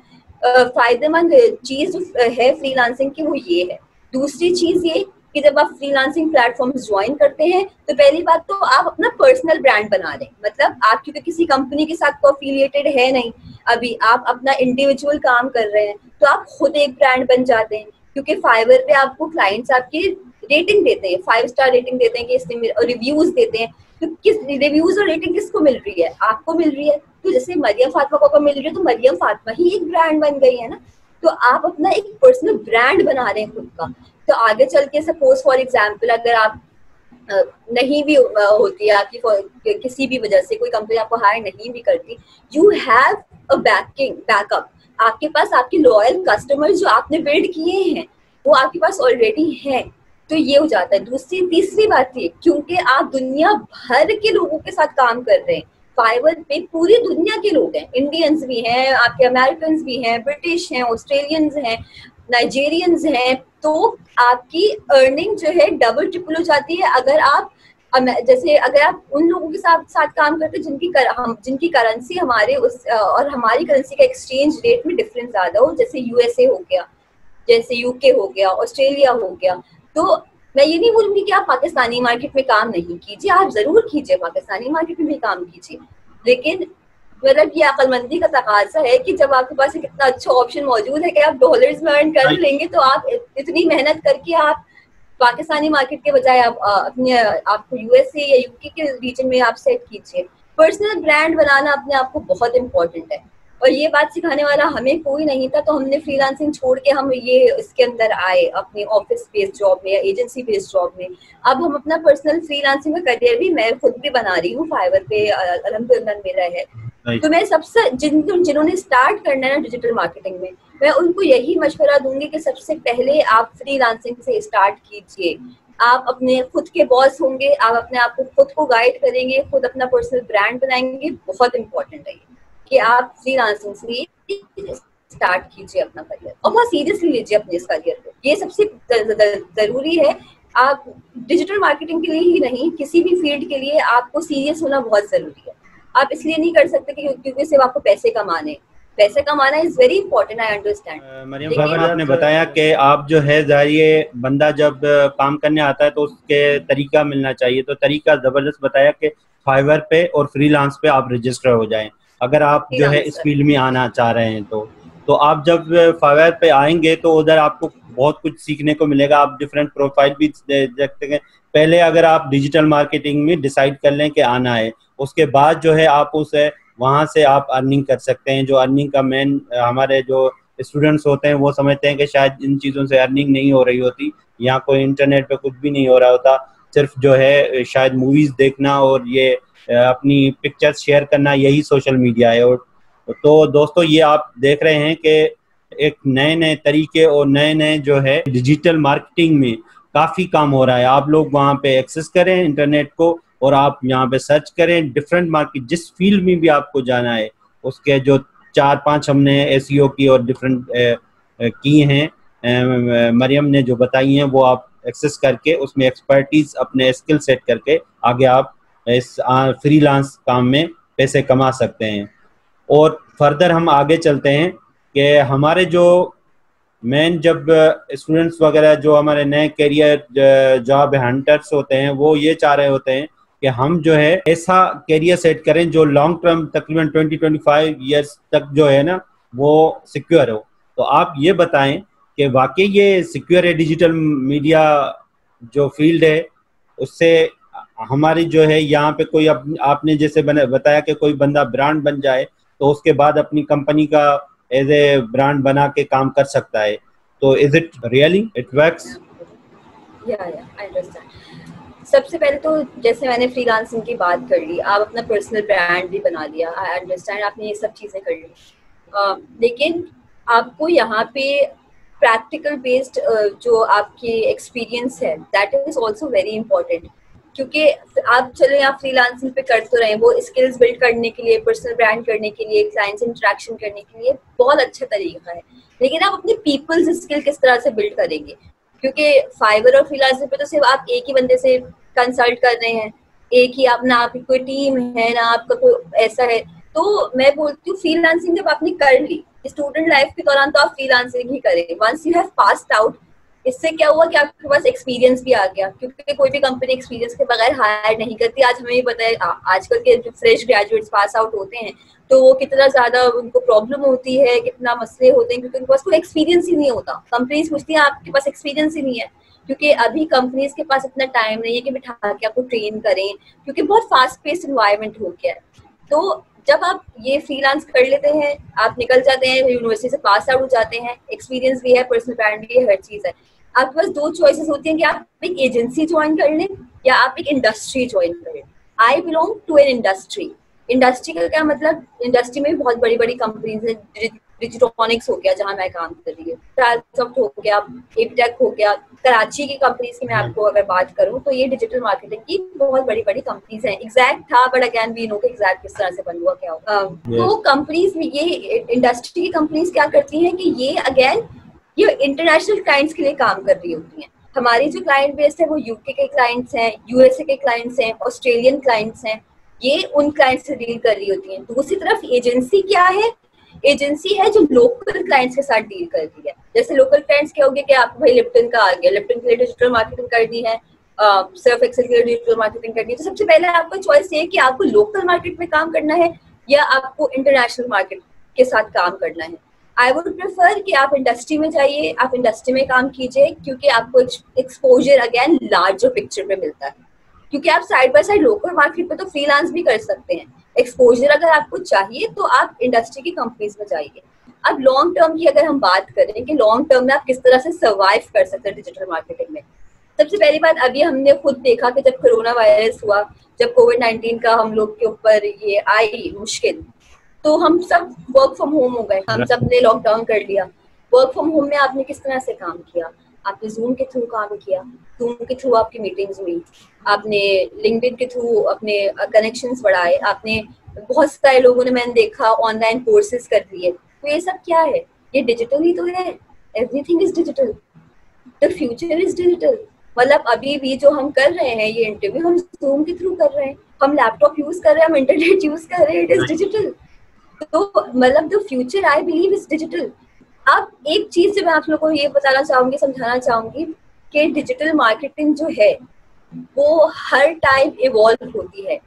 फायदेमंद चीज है फ्रीलांसिंग की वो ये है। दूसरी चीज ये कि जब आप फ्रीलांसिंग प्लेटफॉर्म्स ज्वाइन करते हैं तो पहली बात तो आप अपना पर्सनल ब्रांड बना लें, मतलब आप क्योंकि किसी कंपनी के साथ को अफिलिएटेड है नहीं, अभी आप अपना इंडिविजुअल काम कर रहे हैं, तो आप खुद एक ब्रांड बन जाते हैं। क्योंकि फाइवर पे आपको क्लाइंट्स आपकी रेटिंग देते हैं, 5 स्टार रेटिंग देते हैं कि इसने, और रिव्यूज देते हैं। तो किस रिव्यूज और रेटिंग किसको मिल रही है? आपको मिल रही है। तो जैसे मरियम फातिमा को मिल रही है तो मरियम फातिमा ही एक ब्रांड बन गई है ना। तो आप अपना एक पर्सनल ब्रांड बना रहे हैं खुद का। तो आगे चल के सपोज फॉर एग्जाम्पल अगर आप नहीं भी होती है आपकी किसी भी वजह से कोई कंपनी आपको हायर नहीं भी करती, यू हैव अ बैकअप। आपके पास आपके लॉयल कस्टमर्स जो आपने बिल्ड किए हैं वो आपके पास ऑलरेडी हैं। तो ये हो जाता है। तीसरी बात ये, क्योंकि आप दुनिया भर के लोगों के साथ काम कर रहे हैं, फाइवर पे पूरी दुनिया के लोग हैं, इंडियंस भी हैं, आपके अमेरिकन भी हैं, ब्रिटिश हैं, ऑस्ट्रेलियंस हैं, नाइजेरियंस हैं। तो आपकी अर्निंग जो है डबल ट्रिपल हो जाती है अगर आप उन लोगों के साथ काम करते हैं जिनकी करेंसी हमारे और हमारी करेंसी का एक्सचेंज रेट में डिफरेंस ज्यादा हो, जैसे यूएसए हो गया, जैसे यूके हो गया, ऑस्ट्रेलिया हो गया। तो मैं ये नहीं बोलूंगी कि आप पाकिस्तानी मार्केट में काम नहीं कीजिए, आप जरूर कीजिए, पाकिस्तानी मार्केट में भी काम कीजिए, लेकिन मतलब ये अक्लमंदी का तकाजा है कि जब आपके पास एक इतना अच्छा ऑप्शन मौजूद है कि आप डॉलर्स में अर्न कर लेंगे, तो आप इतनी मेहनत करके आप पाकिस्तानी मार्केट के बजाय आप अपने आपको यूएसए या यूके के रीजन में आप सेट कीजिए। पर्सनल ब्रांड बनाना अपने आप को बहुत इंपॉर्टेंट है, और ये बात सिखाने वाला हमें कोई नहीं था, तो हमने फ्रीलांसिंग छोड़ के हम ये इसके अंदर आए, अपने ऑफिस बेस्ड जॉब में या एजेंसी बेस्ड जॉब में। अब हम अपना पर्सनल फ्रीलांसिंग का करियर भी मैं खुद भी बना रही हूँ, फाइवर पे अल्हम्दुलिल्लाह मेरा है। तो मैं सबसे जिन्होंने स्टार्ट करना है ना डिजिटल मार्केटिंग में, मैं उनको यही मशवरा दूंगी कि सबसे पहले आप फ्रीलांसिंग से स्टार्ट कीजिए। आप अपने खुद के बॉस होंगे, आप अपने आप को खुद को गाइड करेंगे, खुद अपना पर्सनल ब्रांड बनाएंगे। बहुत इंपॉर्टेंट है कि आप फ्रीलांसिंग से स्टार्ट कीजिए अपना करियर, और बहुत सीरियसली लीजिए अपने इस करियर को, ये सबसे जरूरी है। आप डिजिटल मार्केटिंग के लिए ही नहीं, किसी भी फील्ड के लिए आपको सीरियस होना बहुत जरूरी है। आप इसलिए नहीं कर सकते क्योंकि सिर्फ आपको पैसे कमाने, पैसे कमाना is very important, I understand. Mariyam भाभी, आपने बताया कि आप जो है जाहिर बंदा जब काम करने आता है तो उसके तरीका मिलना चाहिए, तो तरीका जबरदस्त बताया कि फाइवर पे और फ्रीलांस पे आप रजिस्टर हो जाएं अगर आप जो है इस फील्ड में आना चाह रहे हैं। तो आप जब फाइवर पे आएंगे तो उधर आपको बहुत कुछ सीखने को मिलेगा, आप डिफरेंट प्रोफाइल भी देखते हैं। पहले अगर आप डिजिटल मार्केटिंग में डिसाइड कर लें कि आना है, उसके बाद जो है आप उसे वहाँ से आप अर्निंग कर सकते हैं। जो अर्निंग का मेन हमारे जो स्टूडेंट्स होते हैं वो समझते हैं कि शायद इन चीज़ों से अर्निंग नहीं हो रही होती, यहाँ कोई इंटरनेट पे कुछ भी नहीं हो रहा होता, सिर्फ जो है शायद मूवीज़ देखना और ये अपनी पिक्चर्स शेयर करना, यही सोशल मीडिया है। और तो दोस्तों ये आप देख रहे हैं कि एक नए नए तरीके और नए नए जो है डिजिटल मार्केटिंग में काफ़ी काम हो रहा है। आप लोग वहाँ पे एक्सेस करें इंटरनेट को और आप यहाँ पे सर्च करें डिफरेंट मार्केट, जिस फील्ड में भी आपको जाना है उसके जो 4-5 हमने एसईओ की और डिफरेंट की हैं, मरियम ने जो बताई हैं वो आप एक्सेस करके उसमें एक्सपर्टीज अपने स्किल सेट करके आगे आप इस फ्रीलांस काम में पैसे कमा सकते हैं। और फर्दर हम आगे चलते हैं कि हमारे जो मेन जब स्टूडेंट्स वगैरह जो हमारे नए कैरियर जॉब हंटर्स होते हैं वो ये चाह रहे होते हैं कि हम जो है ऐसा कैरियर सेट करें जो लॉन्ग टर्म तकरीबन 20-25 ईयर्स तक जो है ना वो सिक्योर हो। तो आप ये बताएं कि वाकई ये सिक्योर है डिजिटल मीडिया जो फील्ड है, उससे हमारी जो है यहाँ पे कोई आपने जैसे बताया कि कोई बंदा ब्रांड बन जाए तो उसके बाद अपनी कंपनी का एज ए ब्रांड बना के काम कर सकता है। तो is it really it works? या आई अंडरस्टैंड। सबसे पहले तो जैसे मैंने फ्रीलांसिंग की बात कर ली, आप अपना पर्सनल ब्रांड भी बना लिया, आई अंडरस्टैंड, आपने ये सब चीज़ें कर ली, लेकिन आपको यहाँ पे प्रैक्टिकल बेस्ड जो आपकी एक्सपीरियंस है that is also very important. क्योंकि आप चले आप फ्रीलांसिंग पे कर तो रहे, वो स्किल्स बिल्ड करने के लिए, पर्सनल ब्रांड करने के लिए, क्लाइंट से इंटरेक्शन करने के लिए बहुत अच्छा तरीका है, लेकिन आप अपने पीपल्स स्किल किस तरह से बिल्ड करेंगे? क्योंकि फाइवर और फ्रीलांसिंग पे तो सिर्फ आप एक ही बंदे से कंसल्ट कर रहे हैं, एक ही अपना आपकी कोई टीम है ना, आपका कोई ऐसा है। तो मैं बोलती हूँ फ्रीलांसिंग जब आपने कर ली स्टूडेंट लाइफ के दौरान तो आप फ्रीलांसिंग ही करें। Once you have passed out, इससे क्या हुआ कि आपके पास एक्सपीरियंस भी आ गया, क्योंकि कोई भी कंपनी एक्सपीरियंस के बगैर हायर नहीं करती। आज हमें भी पता है, आजकल के जो फ्रेश ग्रेजुएट्स पास आउट होते हैं तो वो कितना ज्यादा उनको प्रॉब्लम होती है, कितना मसले होते हैं, क्योंकि उनके पास कोई एक्सपीरियंस ही नहीं होता। कंपनीज पूछती है आपके पास एक्सपीरियंस ही नहीं है, क्योंकि अभी कंपनीज के पास इतना टाइम नहीं है कि बिठा के आपको ट्रेन करें, क्योंकि बहुत फास्ट पेस्ड एनवायरनमेंट हो गया है। तो जब आप ये फ्रीलांस कर लेते हैं, आप निकल जाते हैं, यूनिवर्सिटी से पास आउट हो जाते हैं, एक्सपीरियंस भी है, पर्सनल ब्रांड भी है, हर चीज है, आपके पास दो चॉइसेस होती हैं कि आप एक एजेंसी ज्वाइन कर लें या आप एक इंडस्ट्री ज्वाइन करें। I belong to an industry. Industry का क्या मतलब, इंडस्ट्री में भी बहुत बड़ी बड़ी कंपनीज हैं, डिजिट्रॉनिक्स हो गया जहां मैं काम कर रही हूँ, ट्रांसॉफ्ट हो गया, एपटेक हो गया, कराची की कंपनीज की मैं आपको अगर बात करूं तो ये डिजिटल मार्केटिंग की बहुत बड़ी बड़ी कंपनीज हैं। एग्जैक्ट था बट अगेन वी नो कि एग्जैक्ट किस तरह से बन हुआ क्या होगा। तो कंपनीज में ये इंडस्ट्री की कंपनीज क्या करती हैं कि ये अगेन ये इंटरनेशनल क्लाइंट्स के लिए काम कर रही होती हैं। हमारी जो क्लाइंट बेस है वो यूके के क्लाइंट्स हैं, यूएसए के क्लाइंट्स हैं, ऑस्ट्रेलियन क्लाइंट्स हैं, ये उन क्लाइंट्स से डील कर रही होती हैं। दूसरी तरफ एजेंसी क्या है, एजेंसी है जो लोकल क्लाइंट्स के साथ डील कर रही है। जैसे लोकल क्लाइंट्स क्या हो गया कि आपको भाई लिप्टन का आ गया, लिप्टन के लिए डिजिटल मार्केटिंग करनी है, सर्फ एक्सेल के लिए डिजिटल मार्केटिंग करनी है, तो सबसे पहले आपको चॉइस ये है कि आपको लोकल मार्केट में काम करना है या आपको इंटरनेशनल मार्केट के साथ काम करना है। आई वुड प्रेफर कि आप इंडस्ट्री में जाइए, आप इंडस्ट्री में काम कीजिए, क्योंकि आपको एक्सपोजर अगेन लार्जर पिक्चर में मिलता है। क्योंकि आप side by side local market पे तो फ्रीलांस भी कर सकते हैं, एक्सपोजर अगर आपको चाहिए तो आप इंडस्ट्री की कंपनीज में जाइए। अब लॉन्ग टर्म की अगर हम बात करें कि लॉन्ग टर्म में आप किस तरह से सर्वाइव कर सकते हैं डिजिटल मार्केटिंग में, सबसे पहली बात अभी हमने खुद देखा कि जब कोरोना वायरस हुआ, जब कोविड-19 का हम लोग के ऊपर ये आई मुश्किल, तो हम सब वर्क फ्रॉम होम हो गए, हम सब ने लॉकडाउन कर लिया। वर्क फ्रॉम होम में आपने किस तरह से काम किया? आपने जूम के थ्रू काम किया, जूम के थ्रू आपकी मीटिंग्स हुई, आपने लिंक्डइन के थ्रू अपने कनेक्शंस बढ़ाए, आपने बहुत सारे लोगों ने मैंने देखा ऑनलाइन कोर्सेज कर लिए। तो ये सब क्या है? ये डिजिटल ही तो है। Everything is digital, the future is digital. मतलब अभी भी जो हम कर रहे हैं ये इंटरव्यू, हम जूम के थ्रू कर रहे हैं, हम लैपटॉप यूज कर रहे हैं, हम इंटरनेट यूज कर रहे हैं, इट इज डिजिटल। तो मतलब the future I believe is digital. अब एक चीज से मैं आप लोगों को ये बताना चाहूंगी, समझाना चाहूंगी कि डिजिटल मार्केटिंग जो है वो हर टाइम इवॉल्व होती है।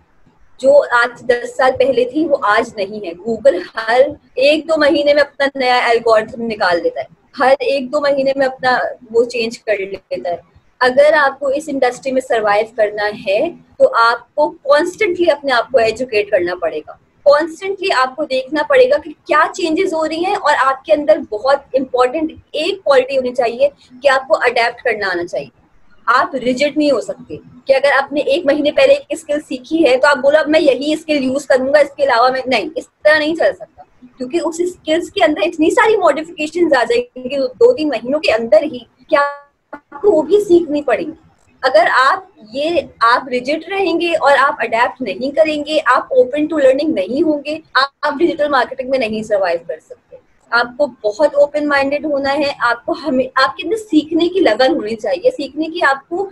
जो आज 10 साल पहले थी वो आज नहीं है। गूगल हर 1-2 महीने में अपना नया एल्गोरिथम निकाल देता है, हर 1-2 महीने में अपना वो चेंज कर लेता है। अगर आपको इस इंडस्ट्री में सरवाइव करना है तो आपको कॉन्स्टेंटली अपने आप को एजुकेट करना पड़ेगा, कॉन्स्टेंटली आपको देखना पड़ेगा कि क्या चेंजेस हो रही हैं। और आपके अंदर बहुत इंपॉर्टेंट एक क्वालिटी होनी चाहिए कि आपको अडेप्ट करना आना चाहिए। आप रिजिड नहीं हो सकते कि अगर आपने 1 महीने पहले एक स्किल सीखी है तो आप बोलो अब मैं यही स्किल यूज करूंगा, इसके अलावा मैं नहीं, इस तरह नहीं चल सकता। क्योंकि उस स्किल्स के अंदर इतनी सारी मॉडिफिकेशंस आ जाएंगी 2-3 महीनों के अंदर ही, क्या आपको वो भी सीखनी पड़ेगी। अगर आप रिजिड रहेंगे और आप अडेप्ट नहीं करेंगे, आप ओपन टू लर्निंग नहीं होंगे, आप डिजिटल मार्केटिंग में नहीं सर्वाइव कर सकते। आपको बहुत ओपन माइंडेड होना है, आपको आपके अंदर सीखने की लगन होनी चाहिए, सीखने की आपको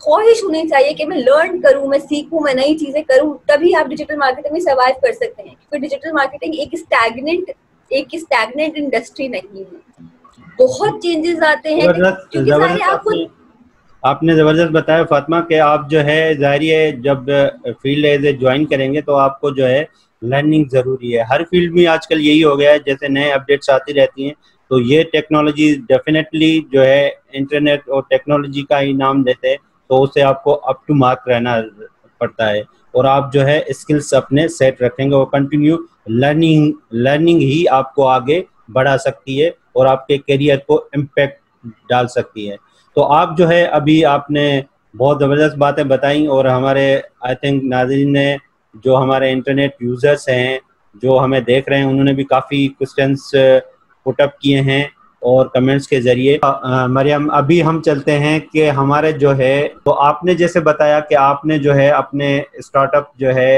ख्वाहिश होनी चाहिए कि मैं लर्न करूं, मैं सीखूं, मैं नई चीजें करूं, तभी आप डिजिटल मार्केटिंग में सर्वाइव कर सकते हैं। क्योंकि डिजिटल मार्केटिंग एक स्टैग्नेंट इंडस्ट्री नहीं है, बहुत चेंजेस आते हैं। क्योंकि सारे आपने जबरदस्त बताया फातिमा कि आप जो है जाहिर है जब फील्ड एज ए ज्वाइन करेंगे तो आपको जो है लर्निंग ज़रूरी है। हर फील्ड में आजकल यही हो गया है, जैसे नए अपडेट्स आती रहती हैं, तो ये टेक्नोलॉजी डेफिनेटली जो है इंटरनेट और टेक्नोलॉजी का ही नाम देते हैं, तो उससे आपको अप टू मार्क रहना पड़ता है और आप जो है स्किल्स अपने सेट रखेंगे और कंटिन्यू लर्निंग ही आपको आगे बढ़ा सकती है और आपके करियर को इम्पैक्ट डाल सकती है। तो आप जो है अभी आपने बहुत ज़बरदस्त बातें बताई और हमारे आई थिंक नाज़रीन ने, जो हमारे इंटरनेट यूज़र्स हैं जो हमें देख रहे हैं, उन्होंने भी काफ़ी क्वेश्चंस पुटअप किए हैं और कमेंट्स के ज़रिए। मरियम, अभी हम चलते हैं कि हमारे जो है, तो आपने जैसे बताया कि आपने जो है अपने स्टार्टअप जो है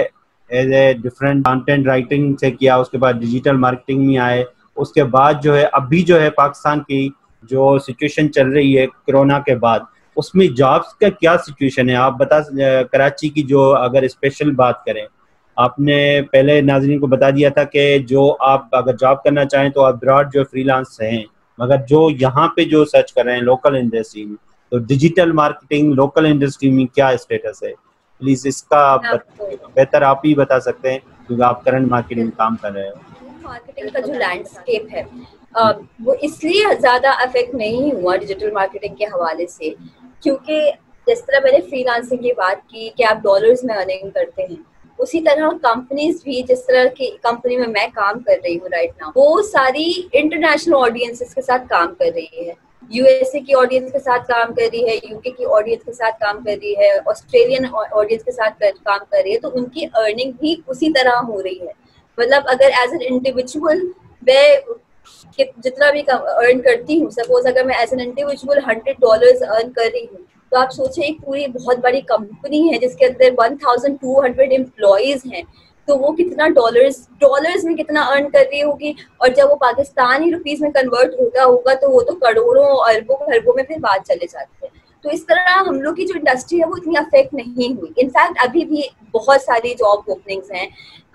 as a different content writing से किया, उसके बाद डिजिटल मार्केटिंग में आए, उसके बाद जो है अभी जो है पाकिस्तान की जो सिचुएशन चल रही है कोरोना के बाद, उसमें जॉब्स का क्या सिचुएशन है आप बता। कराची की जो अगर स्पेशल बात करें, आपने पहले नाज़रीन को बता दिया था कि जो आप अगर जॉब करना चाहें तो आप ब्रॉड जो फ्रीलांस हैं, मगर जो यहाँ पे जो सर्च कर रहे हैं लोकल इंडस्ट्री में, तो डिजिटल मार्केटिंग लोकल इंडस्ट्री में क्या स्टेटस है, प्लीज इसका बेहतर आप ही बता सकते हैं क्योंकि आप करंट मार्केटिंग में काम कर रहे हो। मार्केटिंग का जो लैंडस्केप है वो इसलिए ज्यादा अफेक्ट नहीं हुआ डिजिटल मार्केटिंग के हवाले से, क्योंकि जिस तरह मैंने फ्रीलांसिंग की बात की कि आप डॉलर्स में अर्निंग करते हैं, उसी तरह कंपनीज भी, जिस तरह की कंपनी में मैं काम कर रही हूँ राइट नाउ, वो सारी इंटरनेशनल ऑडियंसेस के साथ काम कर रही है। यूएसए की ऑडियंस के साथ काम कर रही है, यूके की ऑडियंस के साथ काम कर रही है, ऑस्ट्रेलियन ऑडियंस के साथ काम कर रही है, तो उनकी अर्निंग भी उसी तरह हो रही है। मतलब अगर एज एन इंडिविजुअल मैं जितना भी अर्न करती हूँ, सपोज अगर मैं एज एन इंडिविजुअल $100 अर्न कर रही हूँ, तो आप सोचिए एक पूरी बहुत बड़ी कंपनी है जिसके अंदर 1200 एम्प्लॉयज हैं, तो वो कितना डॉलर्स में कितना अर्न कर रही होगी। और जब वो पाकिस्तानी रुपीस में कन्वर्ट होता होगा तो वो तो करोड़ों अरबों खरबों में फिर बात चले जाती है। तो इस तरह हम लोग की जो इंडस्ट्री है वो इतनी अफेक्ट नहीं हुई। इनफैक्ट अभी भी बहुत सारी जॉब ओपनिंग्स हैं।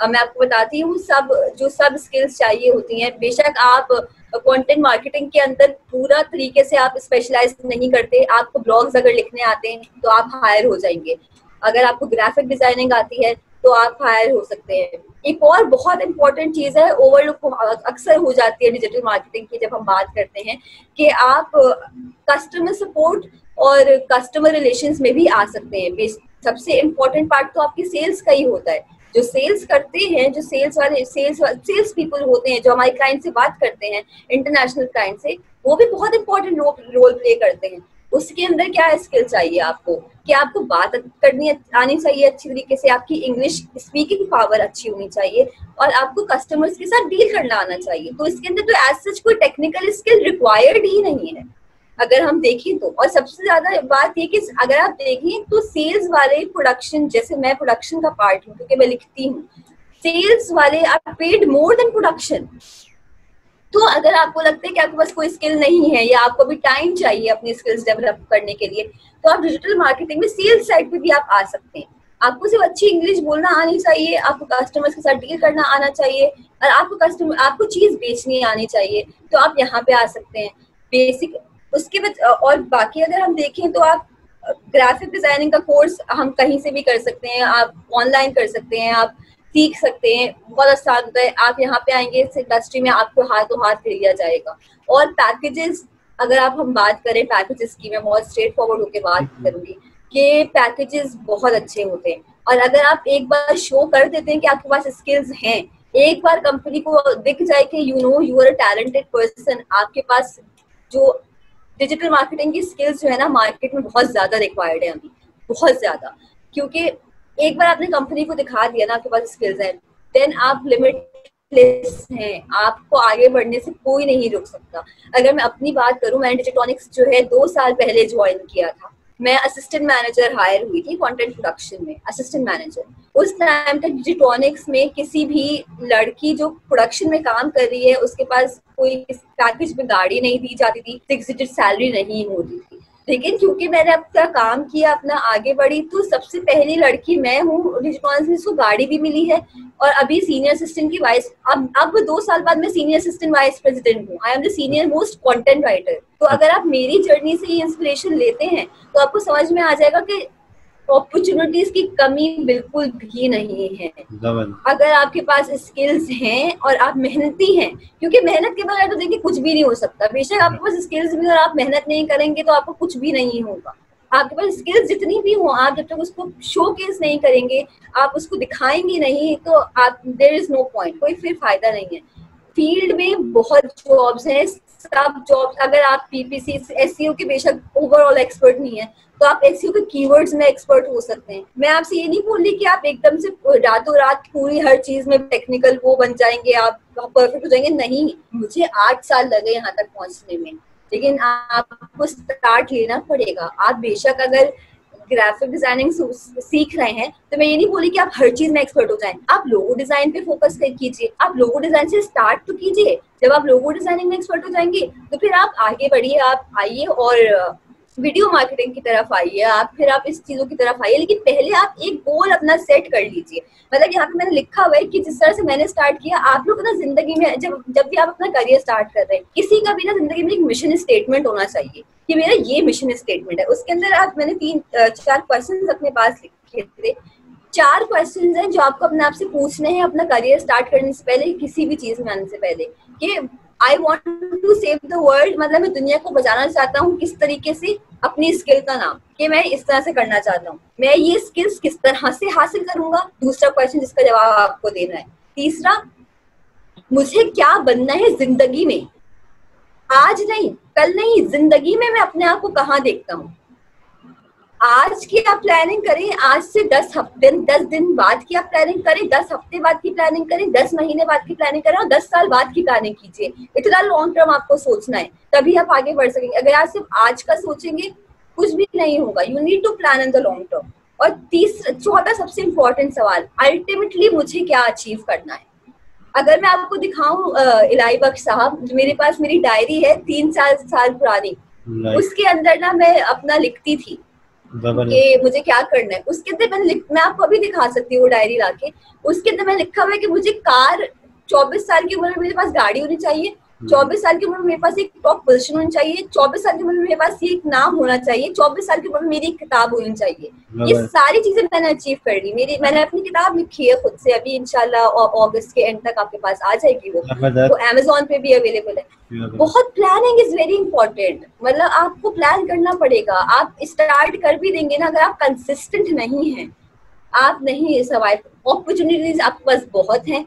मैं आपको बताती हूँ, सब स्किल्स चाहिए होती हैं। बेशक आप कंटेंट मार्केटिंग के अंदर पूरा तरीके से आप स्पेशलाइज नहीं करते, आपको ब्लॉग्स अगर लिखने आते हैं तो आप हायर हो जाएंगे। अगर आपको ग्राफिक डिजाइनिंग आती है तो आप हायर हो सकते हैं। एक और बहुत इंपॉर्टेंट चीज है, ओवरलुक अक्सर हो जाती है डिजिटल मार्केटिंग की जब हम बात करते हैं, कि आप कस्टमर सपोर्ट और कस्टमर रिलेशंस में भी आ सकते हैं। सबसे इम्पोर्टेंट पार्ट तो आपकी सेल्स का ही होता है। जो सेल्स करते हैं, जो सेल्स पीपल होते हैं, जो हमारे क्लाइंट से बात करते हैं, इंटरनेशनल क्लाइंट से, वो भी बहुत इंपॉर्टेंट रोल प्ले करते हैं। उसके अंदर क्या स्किल चाहिए आपको, कि आपको बात करनी आनी चाहिए अच्छी तरीके से, आपकी इंग्लिश स्पीकिंग पावर अच्छी होनी चाहिए, और आपको कस्टमर्स के साथ डील करना आना चाहिए। तो इसके अंदर तो एज सच कोई टेक्निकल स्किल रिक्वायर्ड ही नहीं है अगर हम देखें तो। और सबसे ज्यादा बात ये कि अगर आप देखें तो सेल्स वाले प्रोडक्शन, जैसे मैं प्रोडक्शन का पार्ट हूँ क्योंकि मैं लिखती हूँ, सेल्स वाले are paid more than production. तो अगर आपको लगता है कि आपके पास कोई स्किल नहीं है या आपको भी टाइम चाहिए अपनी स्किल्स डेवलप करने के लिए, तो आप डिजिटल मार्केटिंग में सेल्स साइड पे भी आप आ सकते हैं। आपको सिर्फ अच्छी इंग्लिश बोलना आनी चाहिए, आपको कस्टमर्स के साथ डील करना आना चाहिए, और आपको चीज बेचनी आनी चाहिए, तो आप यहाँ पे आ सकते हैं बेसिक। उसके बाद और बाकी अगर हम देखें तो आप ग्राफिक डिजाइनिंग का कोर्स हम कहीं से भी कर सकते हैं, आप ऑनलाइन कर सकते हैं, आप सीख सकते हैं, बहुत आसान होता है। आप यहाँ पे आएंगे इस इंडस्ट्री में, आपको हाथों हाथ ले लिया जाएगा। और पैकेजेस, अगर हम बात करें पैकेजेस की, मैं बहुत स्ट्रेट फॉरवर्ड होकर बात करूंगी कि पैकेजेस बहुत अच्छे होते हैं। और अगर आप एक बार शो कर देते हैं कि आपके पास स्किल्स हैं, एक बार कंपनी को दिख जाए कि you are a talented person, आपके पास जो डिजिटल मार्केटिंग की स्किल्स जो है ना, मार्केट में बहुत ज्यादा रिक्वायर्ड है अभी, बहुत ज्यादा। क्योंकि एक बार आपने कंपनी को दिखा दिया ना आपके पास स्किल्स हैं, देन आप लिमिटलेस हैं, आपको आगे बढ़ने से कोई नहीं रोक सकता। अगर मैं अपनी बात करूं, मैंने डिजिटॉनिक्स जो है 2 साल पहले ज्वाइन किया था। मैं असिस्टेंट मैनेजर हायर हुई थी कंटेंट प्रोडक्शन में, असिस्टेंट मैनेजर। उस टाइम तक डिजिटॉनिक्स में किसी भी लड़की जो प्रोडक्शन में काम कर रही है उसके पास कोई पैकेज में गाड़ी नहीं दी जाती थी, 6 डिजिट सैलरी नहीं होती थी। लेकिन क्योंकि मैंने अपना काम किया, अपना आगे बढ़ी, तो सबसे पहली लड़की मैं हूँ डिजिटॉनिक्स में जिसको गाड़ी भी मिली है। और अभी सीनियर असिस्टेंट की वाइस, अब 2 साल बाद मैं सीनियर असिस्टेंट वाइस प्रेसिडेंट हूँ। I am the senior most content writer. तो अगर आप मेरी जर्नी से ये इंस्पिरेशन लेते हैं तो आपको समझ में आ जाएगा कि अपॉर्चुनिटीज की कमी बिल्कुल भी नहीं है अगर आपके पास स्किल्स हैं और आप मेहनती हैं। क्योंकि मेहनत के बगैर तो देखिए कुछ भी नहीं हो सकता। बेशक आपके पास स्किल्स भी और आप मेहनत नहीं करेंगे तो आपको कुछ भी नहीं होगा। आपके पास स्किल्स जितनी भी हो, आप जब तक उसको शोकेस नहीं करेंगे, आप उसको दिखाएंगे नहीं, तो आप देयर इज नो पॉइंट, कोई फिर फायदा नहीं है। फील्ड में बहुत जॉब्स हैं, सब जॉब्स। अगर आप पीपीसी एसईओ के बेशक ओवरऑल एक्सपर्ट नहीं है तो आप एसईओ के कीवर्ड्स में एक्सपर्ट हो सकते हैं। मैं आपसे ये नहीं बोल रही कि आप एकदम से रातों रात पूरी हर चीज में टेक्निकल वो बन जाएंगे, आप परफेक्ट हो जाएंगे, नहीं। मुझे 8 साल लगे यहाँ तक पहुंचने में, लेकिन आपको स्टार्ट लेना पड़ेगा। आप बेशक अगर ग्राफिक डिजाइनिंग सीख रहे हैं तो मैं ये नहीं बोली कि आप हर चीज में एक्सपर्ट हो जाएं। आप लोगो डिजाइन पे फोकस कीजिए, आप लोगो डिजाइन से स्टार्ट तो कीजिए। जब आप लोगो डिजाइनिंग में एक्सपर्ट हो जाएंगे तो फिर आप आगे बढ़िए, आप आइए और वीडियो मार्केटिंग की तरफ आइए, फिर आप इस चीजों की तरफ आइए। लेकिन पहले आप एक गोल अपना सेट कर लीजिए। मतलब यहाँ पे मैंने लिखा हुआ है कि जिस तरह से मैंने स्टार्ट किया, आप लोग ना जिंदगी में जब भी आप अपना करियर स्टार्ट कर रहे हैं, किसी का भी ना जिंदगी में एक मिशन स्टेटमेंट होना चाहिए कि मेरा ये मिशन स्टेटमेंट है। उसके अंदर मैंने 3-4 क्वेश्चन अपने पास लिखे थे। 4 क्वेश्चन हैं जो आपको अपने आप से पूछने हैं अपना करियर स्टार्ट करने से पहले, किसी भी चीज में आने से पहले, कि I want to save the world, मतलब मैं दुनिया को बचाना चाहता हूँ। किस तरीके से? अपनी स्किल का नाम, कि मैं इस तरह से करना चाहता हूँ। मैं ये स्किल्स किस तरह से हासिल करूंगा? दूसरा क्वेश्चन जिसका जवाब आपको देना है। तीसरा, मुझे क्या बनना है जिंदगी में, आज नहीं कल नहीं, जिंदगी में मैं अपने आप को कहाँ देखता हूँ। आज की आप प्लानिंग करें, आज से 10 दिन बाद की आप प्लानिंग करें, 10 हफ्ते बाद की प्लानिंग करें, 10 महीने बाद की प्लानिंग करें और 10 साल बाद की प्लानिंग कीजिए। इतना लॉन्ग टर्म आपको सोचना है, तभी आप आगे बढ़ सकेंगे। अगर आप सिर्फ आज का सोचेंगे कुछ भी नहीं होगा। You need to plan in the long term. और चौथा सबसे इंपॉर्टेंट सवाल, अल्टीमेटली मुझे क्या अचीव करना है। अगर मैं आपको दिखाऊं इलाई बख्श साहब, मेरे पास मेरी डायरी है 3 साल पुरानी, उसके अंदर ना मैं अपना लिखती थी कि मुझे क्या करना है। उसके अंदर मैं आपको अभी दिखा सकती हूँ डायरी लाके। उसके अंदर मैंने लिखा हुआ है कि मुझे कार, 24 साल की उम्र में मेरे पास गाड़ी होनी चाहिए, 24 साल की उम्र में मेरे पास एक टॉप पोजीशन होनी चाहिए, 24 साल की उम्र में मेरे पास ये एक नाम होना चाहिए, 24 साल की उम्र में मेरी एक किताब होनी चाहिए। ये सारी चीजें मैंने अचीव कर ली। मैंने अपनी किताब लिखी है खुद से, अभी इंशाल्लाह अगस्त के एंड तक आपके पास आ जाएगी। वो अमेज़न पे भी अवेलेबल है। बहुत प्लानिंग इज वेरी इंपॉर्टेंट। मतलब आपको प्लान करना पड़ेगा। आप स्टार्ट कर भी देंगे ना, अगर आप कंसिस्टेंट नहीं है आप नहीं सर्वाइव। अपॉर्चुनिटीज आपके पास बहुत हैं।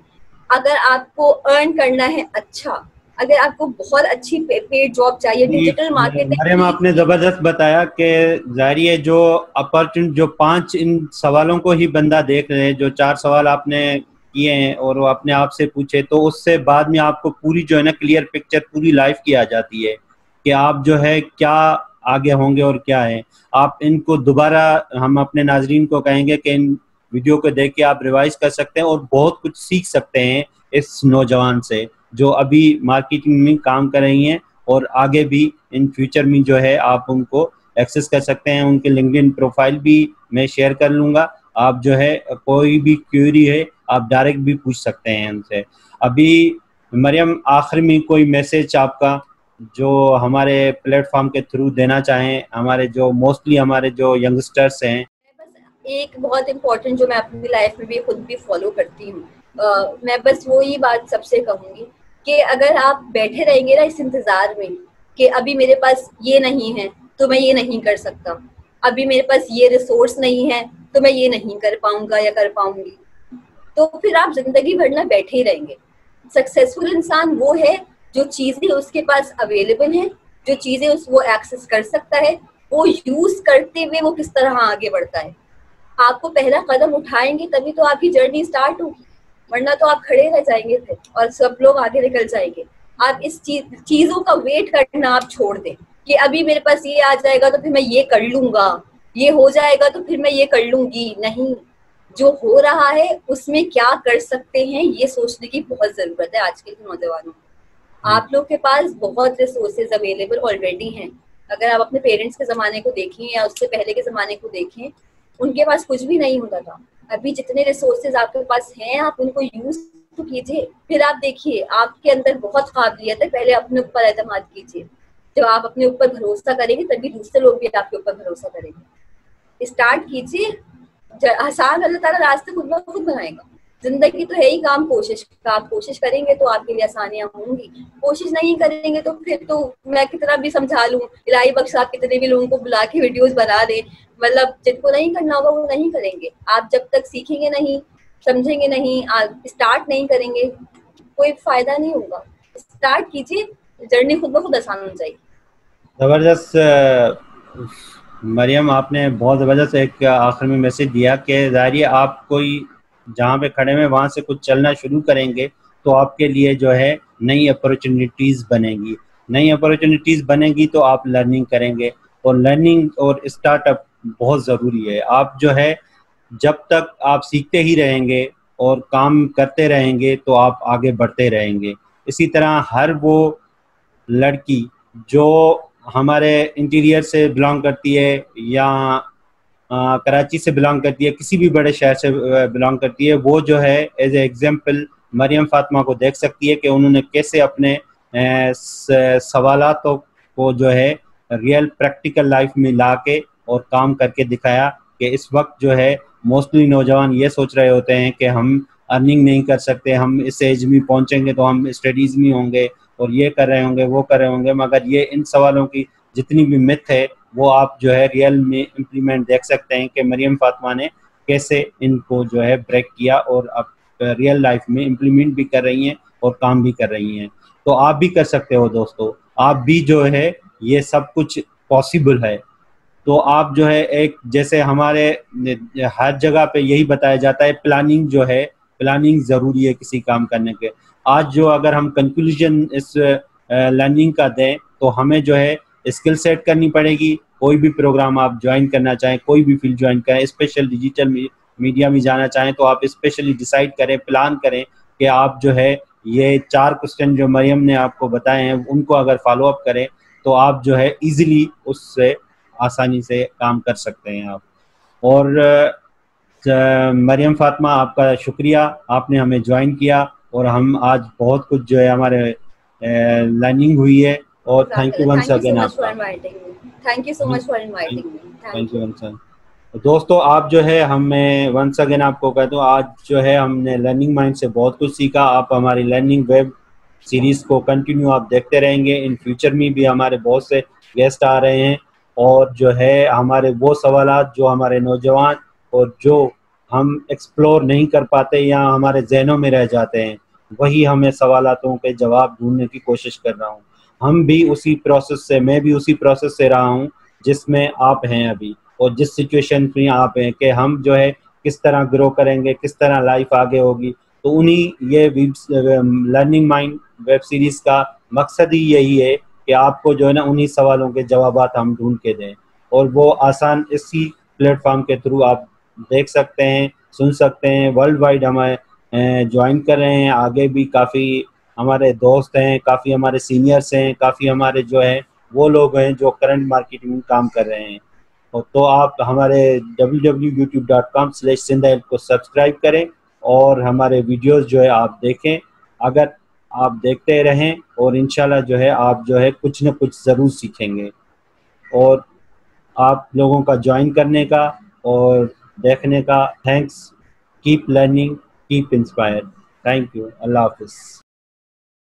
अगर आपको अर्न करना है अच्छा, अगर आपको बहुत अच्छी पेड जॉब चाहिए डिजिटल मार्केटिंग। मरियम, आपने जबरदस्त बताया कि जाहिर है जो अपॉर्चुनिटी, जो 5 इन सवालों को ही बंदा देख रहे हैं, जो 4 सवाल आपने किए हैं और वो अपने आप से पूछे, तो उससे बाद में आपको पूरी जो है ना क्लियर पिक्चर पूरी लाइफ की आ जाती है कि आप जो है क्या आगे होंगे और क्या है। आप इनको दोबारा, हम अपने नाजरीन को कहेंगे कि इन वीडियो को देख के आप रिवाइज कर सकते हैं और बहुत कुछ सीख सकते हैं इस नौजवान से जो अभी मार्केटिंग में काम कर रही हैं और आगे भी इन फ्यूचर में जो है आप उनको एक्सेस कर सकते हैं। उनके लिंक्डइन प्रोफाइल भी मैं शेयर कर लूँगा। आप जो है कोई भी क्वेरी है आप डायरेक्ट भी पूछ सकते हैं उनसे। अभी मरियम, आखिर में कोई मैसेज आपका जो हमारे प्लेटफॉर्म के थ्रू देना चाहें, हमारे जो मोस्टली हमारे जो यंगस्टर्स हैं? एक बहुत इम्पोर्टेंट जो मैं अपनी लाइफ में भी खुद भी फॉलो करती हूँ, मैं बस वो ही बात सबसे कहूंगी कि अगर आप बैठे रहेंगे ना इस इंतजार में कि अभी मेरे पास ये नहीं है तो मैं ये नहीं कर सकता, अभी मेरे पास ये रिसोर्स नहीं है तो मैं ये नहीं कर पाऊंगा या कर पाऊंगी, तो फिर आप जिंदगी भर ना बैठे ही रहेंगे। सक्सेसफुल इंसान वो है जो चीजें उसके पास अवेलेबल हैं, जो चीजें वो एक्सेस कर सकता है, वो यूज करते हुए वो किस तरह आगे बढ़ता है। आपको पहला कदम उठाएंगे तभी तो आपकी जर्नी स्टार्ट होगी, वरना तो आप खड़े रह जाएंगे फिर और सब लोग आगे निकल जाएंगे। आप इस चीजों का वेट करना आप छोड़ दें कि अभी मेरे पास ये आ जाएगा तो फिर मैं ये कर लूंगा, ये हो जाएगा तो फिर मैं ये कर लूंगी। नहीं, जो हो रहा है उसमें क्या कर सकते हैं ये सोचने की बहुत जरूरत है आजकल के नौजवानों को। आप लोग के पास बहुत रिसोर्सेज अवेलेबल ऑलरेडी हैं। अगर आप अपने पेरेंट्स के जमाने को देखें या उससे पहले के जमाने को देखें, उनके पास कुछ भी नहीं होता था। अभी जितने रिसोर्सेज आपके पास हैं आप उनको यूज तो कीजिए। फिर आप देखिए आपके अंदर बहुत काबिलियत है, पहले अपने ऊपर एतमाद कीजिए। जब आप अपने ऊपर भरोसा करेंगे तभी दूसरे लोग भी आपके ऊपर भरोसा करेंगे। स्टार्ट कीजिए, आसान अल्लाह ताला रास्ते खुद ब खुद बनाएगा। जिंदगी तो है ही काम कोशिश का। आप कोशिश करेंगे तो आपके लिए आसानियां होंगी, कोशिश नहीं करेंगे तो फिर तो मैं कितना भी समझा लूं, इलाही बख्श आप कितने भी लोगों को बुला के वीडियोस बना दें, मतलब जिनको नहीं करना होगा वो नहीं करेंगे। आप जब तक सीखेंगे नहीं, समझेंगे नहीं, स्टार्ट नहीं करेंगे, कोई फायदा नहीं होगा। स्टार्ट कीजिए, जर्नी खुद ब खुद आसान हो जाएगी। जबरदस्त मरियम, आपने बहुत ज़बरदस्त एक आखिर में मैसेज दिया कि ज़ाहिर आप कोई जहाँ पे खड़े में वहाँ से कुछ चलना शुरू करेंगे तो आपके लिए जो है नई अपॉर्चुनिटीज़ बनेगी। नई अपॉर्चुनिटीज़ बनेगी तो आप लर्निंग करेंगे और लर्निंग और स्टार्टअप बहुत ज़रूरी है। आप जो है जब तक आप सीखते ही रहेंगे और काम करते रहेंगे तो आप आगे बढ़ते रहेंगे। इसी तरह हर वो लड़की जो हमारे इंटीरियर से बिलोंग करती है या कराची से बिलोंग करती है, किसी भी बड़े शहर से बिलोंग करती है, वो जो है as a example Mariyam Fatima को देख सकती है कि उन्होंने कैसे अपने सवालातों को जो है रियल प्रैक्टिकल लाइफ में ला के और काम करके दिखाया कि इस वक्त जो है मोस्टली नौजवान ये सोच रहे होते हैं कि हम अर्निंग नहीं कर सकते, हम इस एज में पहुंचेंगे तो हम स्टडीज़ में होंगे और ये कर रहे होंगे वो कर रहे होंगे, मगर ये इन सवालों की जितनी भी मिथ है वो आप जो है रियल में इम्प्लीमेंट देख सकते हैं कि मरियम फातिमा ने कैसे इनको जो है ब्रेक किया और अब रियल लाइफ में इम्प्लीमेंट भी कर रही हैं और काम भी कर रही हैं। तो आप भी कर सकते हो दोस्तों, आप भी जो है ये सब कुछ पॉसिबल है। तो आप जो है एक जैसे हमारे हर जगह पे यही बताया जाता है प्लानिंग जो है, प्लानिंग ज़रूरी है किसी काम करने के। आज जो अगर हम कंक्लूजन इस लर्निंग का दें तो हमें जो है स्किल सेट करनी पड़ेगी। कोई भी प्रोग्राम आप ज्वाइन करना चाहें, कोई भी फील्ड ज्वाइन करें, स्पेशल डिजिटल मीडिया में जाना चाहें तो आप स्पेशली डिसाइड करें, प्लान करें कि आप जो है ये 4 क्वेश्चन जो मरियम ने आपको बताए हैं उनको अगर फॉलो अप करें तो आप जो है इजीली उससे आसानी से काम कर सकते हैं आप। और मरियम फातिमा, आपका शुक्रिया, आपने हमें ज्वाइन किया और हम आज बहुत कुछ जो है हमारे लर्निंग हुई है। और थैंक यू वंस अगेन आपका। Thank you so much for inviting me. Thank you once. दोस्तों, आप जो है हमें वंस अगेन आपको कहता हूँ, आज जो है हमने लर्निंग माइंड से बहुत कुछ सीखा। आप हमारी लर्निंग वेब सीरीज को कंटिन्यू आप देखते रहेंगे। इन फ्यूचर में भी हमारे बहुत से गेस्ट आ रहे हैं और जो है हमारे वो सवालात जो हमारे नौजवान और जो हम एक्सप्लोर नहीं कर पाते या हमारे जहनों में रह जाते हैं, वही हमें सवालातों के जवाब ढूंढने की कोशिश कर रहा हूँ। हम भी उसी प्रोसेस से, मैं भी उसी प्रोसेस से रहा हूँ जिसमें आप हैं अभी, और जिस सिचुएशन में आप हैं कि हम जो है किस तरह ग्रो करेंगे, किस तरह लाइफ आगे होगी। तो उन्हीं ये लर्निंग माइंड वेब सीरीज का मकसद ही यही है कि आपको जो है ना उन्हीं सवालों के जवाबात हम ढूंढ के दें, और वो आसान इसी प्लेटफॉर्म के थ्रू आप देख सकते हैं, सुन सकते हैं। वर्ल्ड वाइड हमें ज्वाइन कर रहे हैं। आगे भी काफ़ी हमारे दोस्त हैं, काफ़ी हमारे सीनियर्स हैं, काफ़ी हमारे जो है वो लोग हैं जो करंट मार्केटिंग में काम कर रहे हैं। और तो आप हमारे www.youtube.com/sindhelp को सब्सक्राइब करें और हमारे वीडियोस जो है आप देखें। अगर आप देखते रहें और इंशाल्लाह जो है आप जो है कुछ न कुछ ज़रूर सीखेंगे। और आप लोगों का ज्वाइन करने का और देखने का thanks. Keep learning, keep inspired. Thank you. अल्लाह हाफिज़।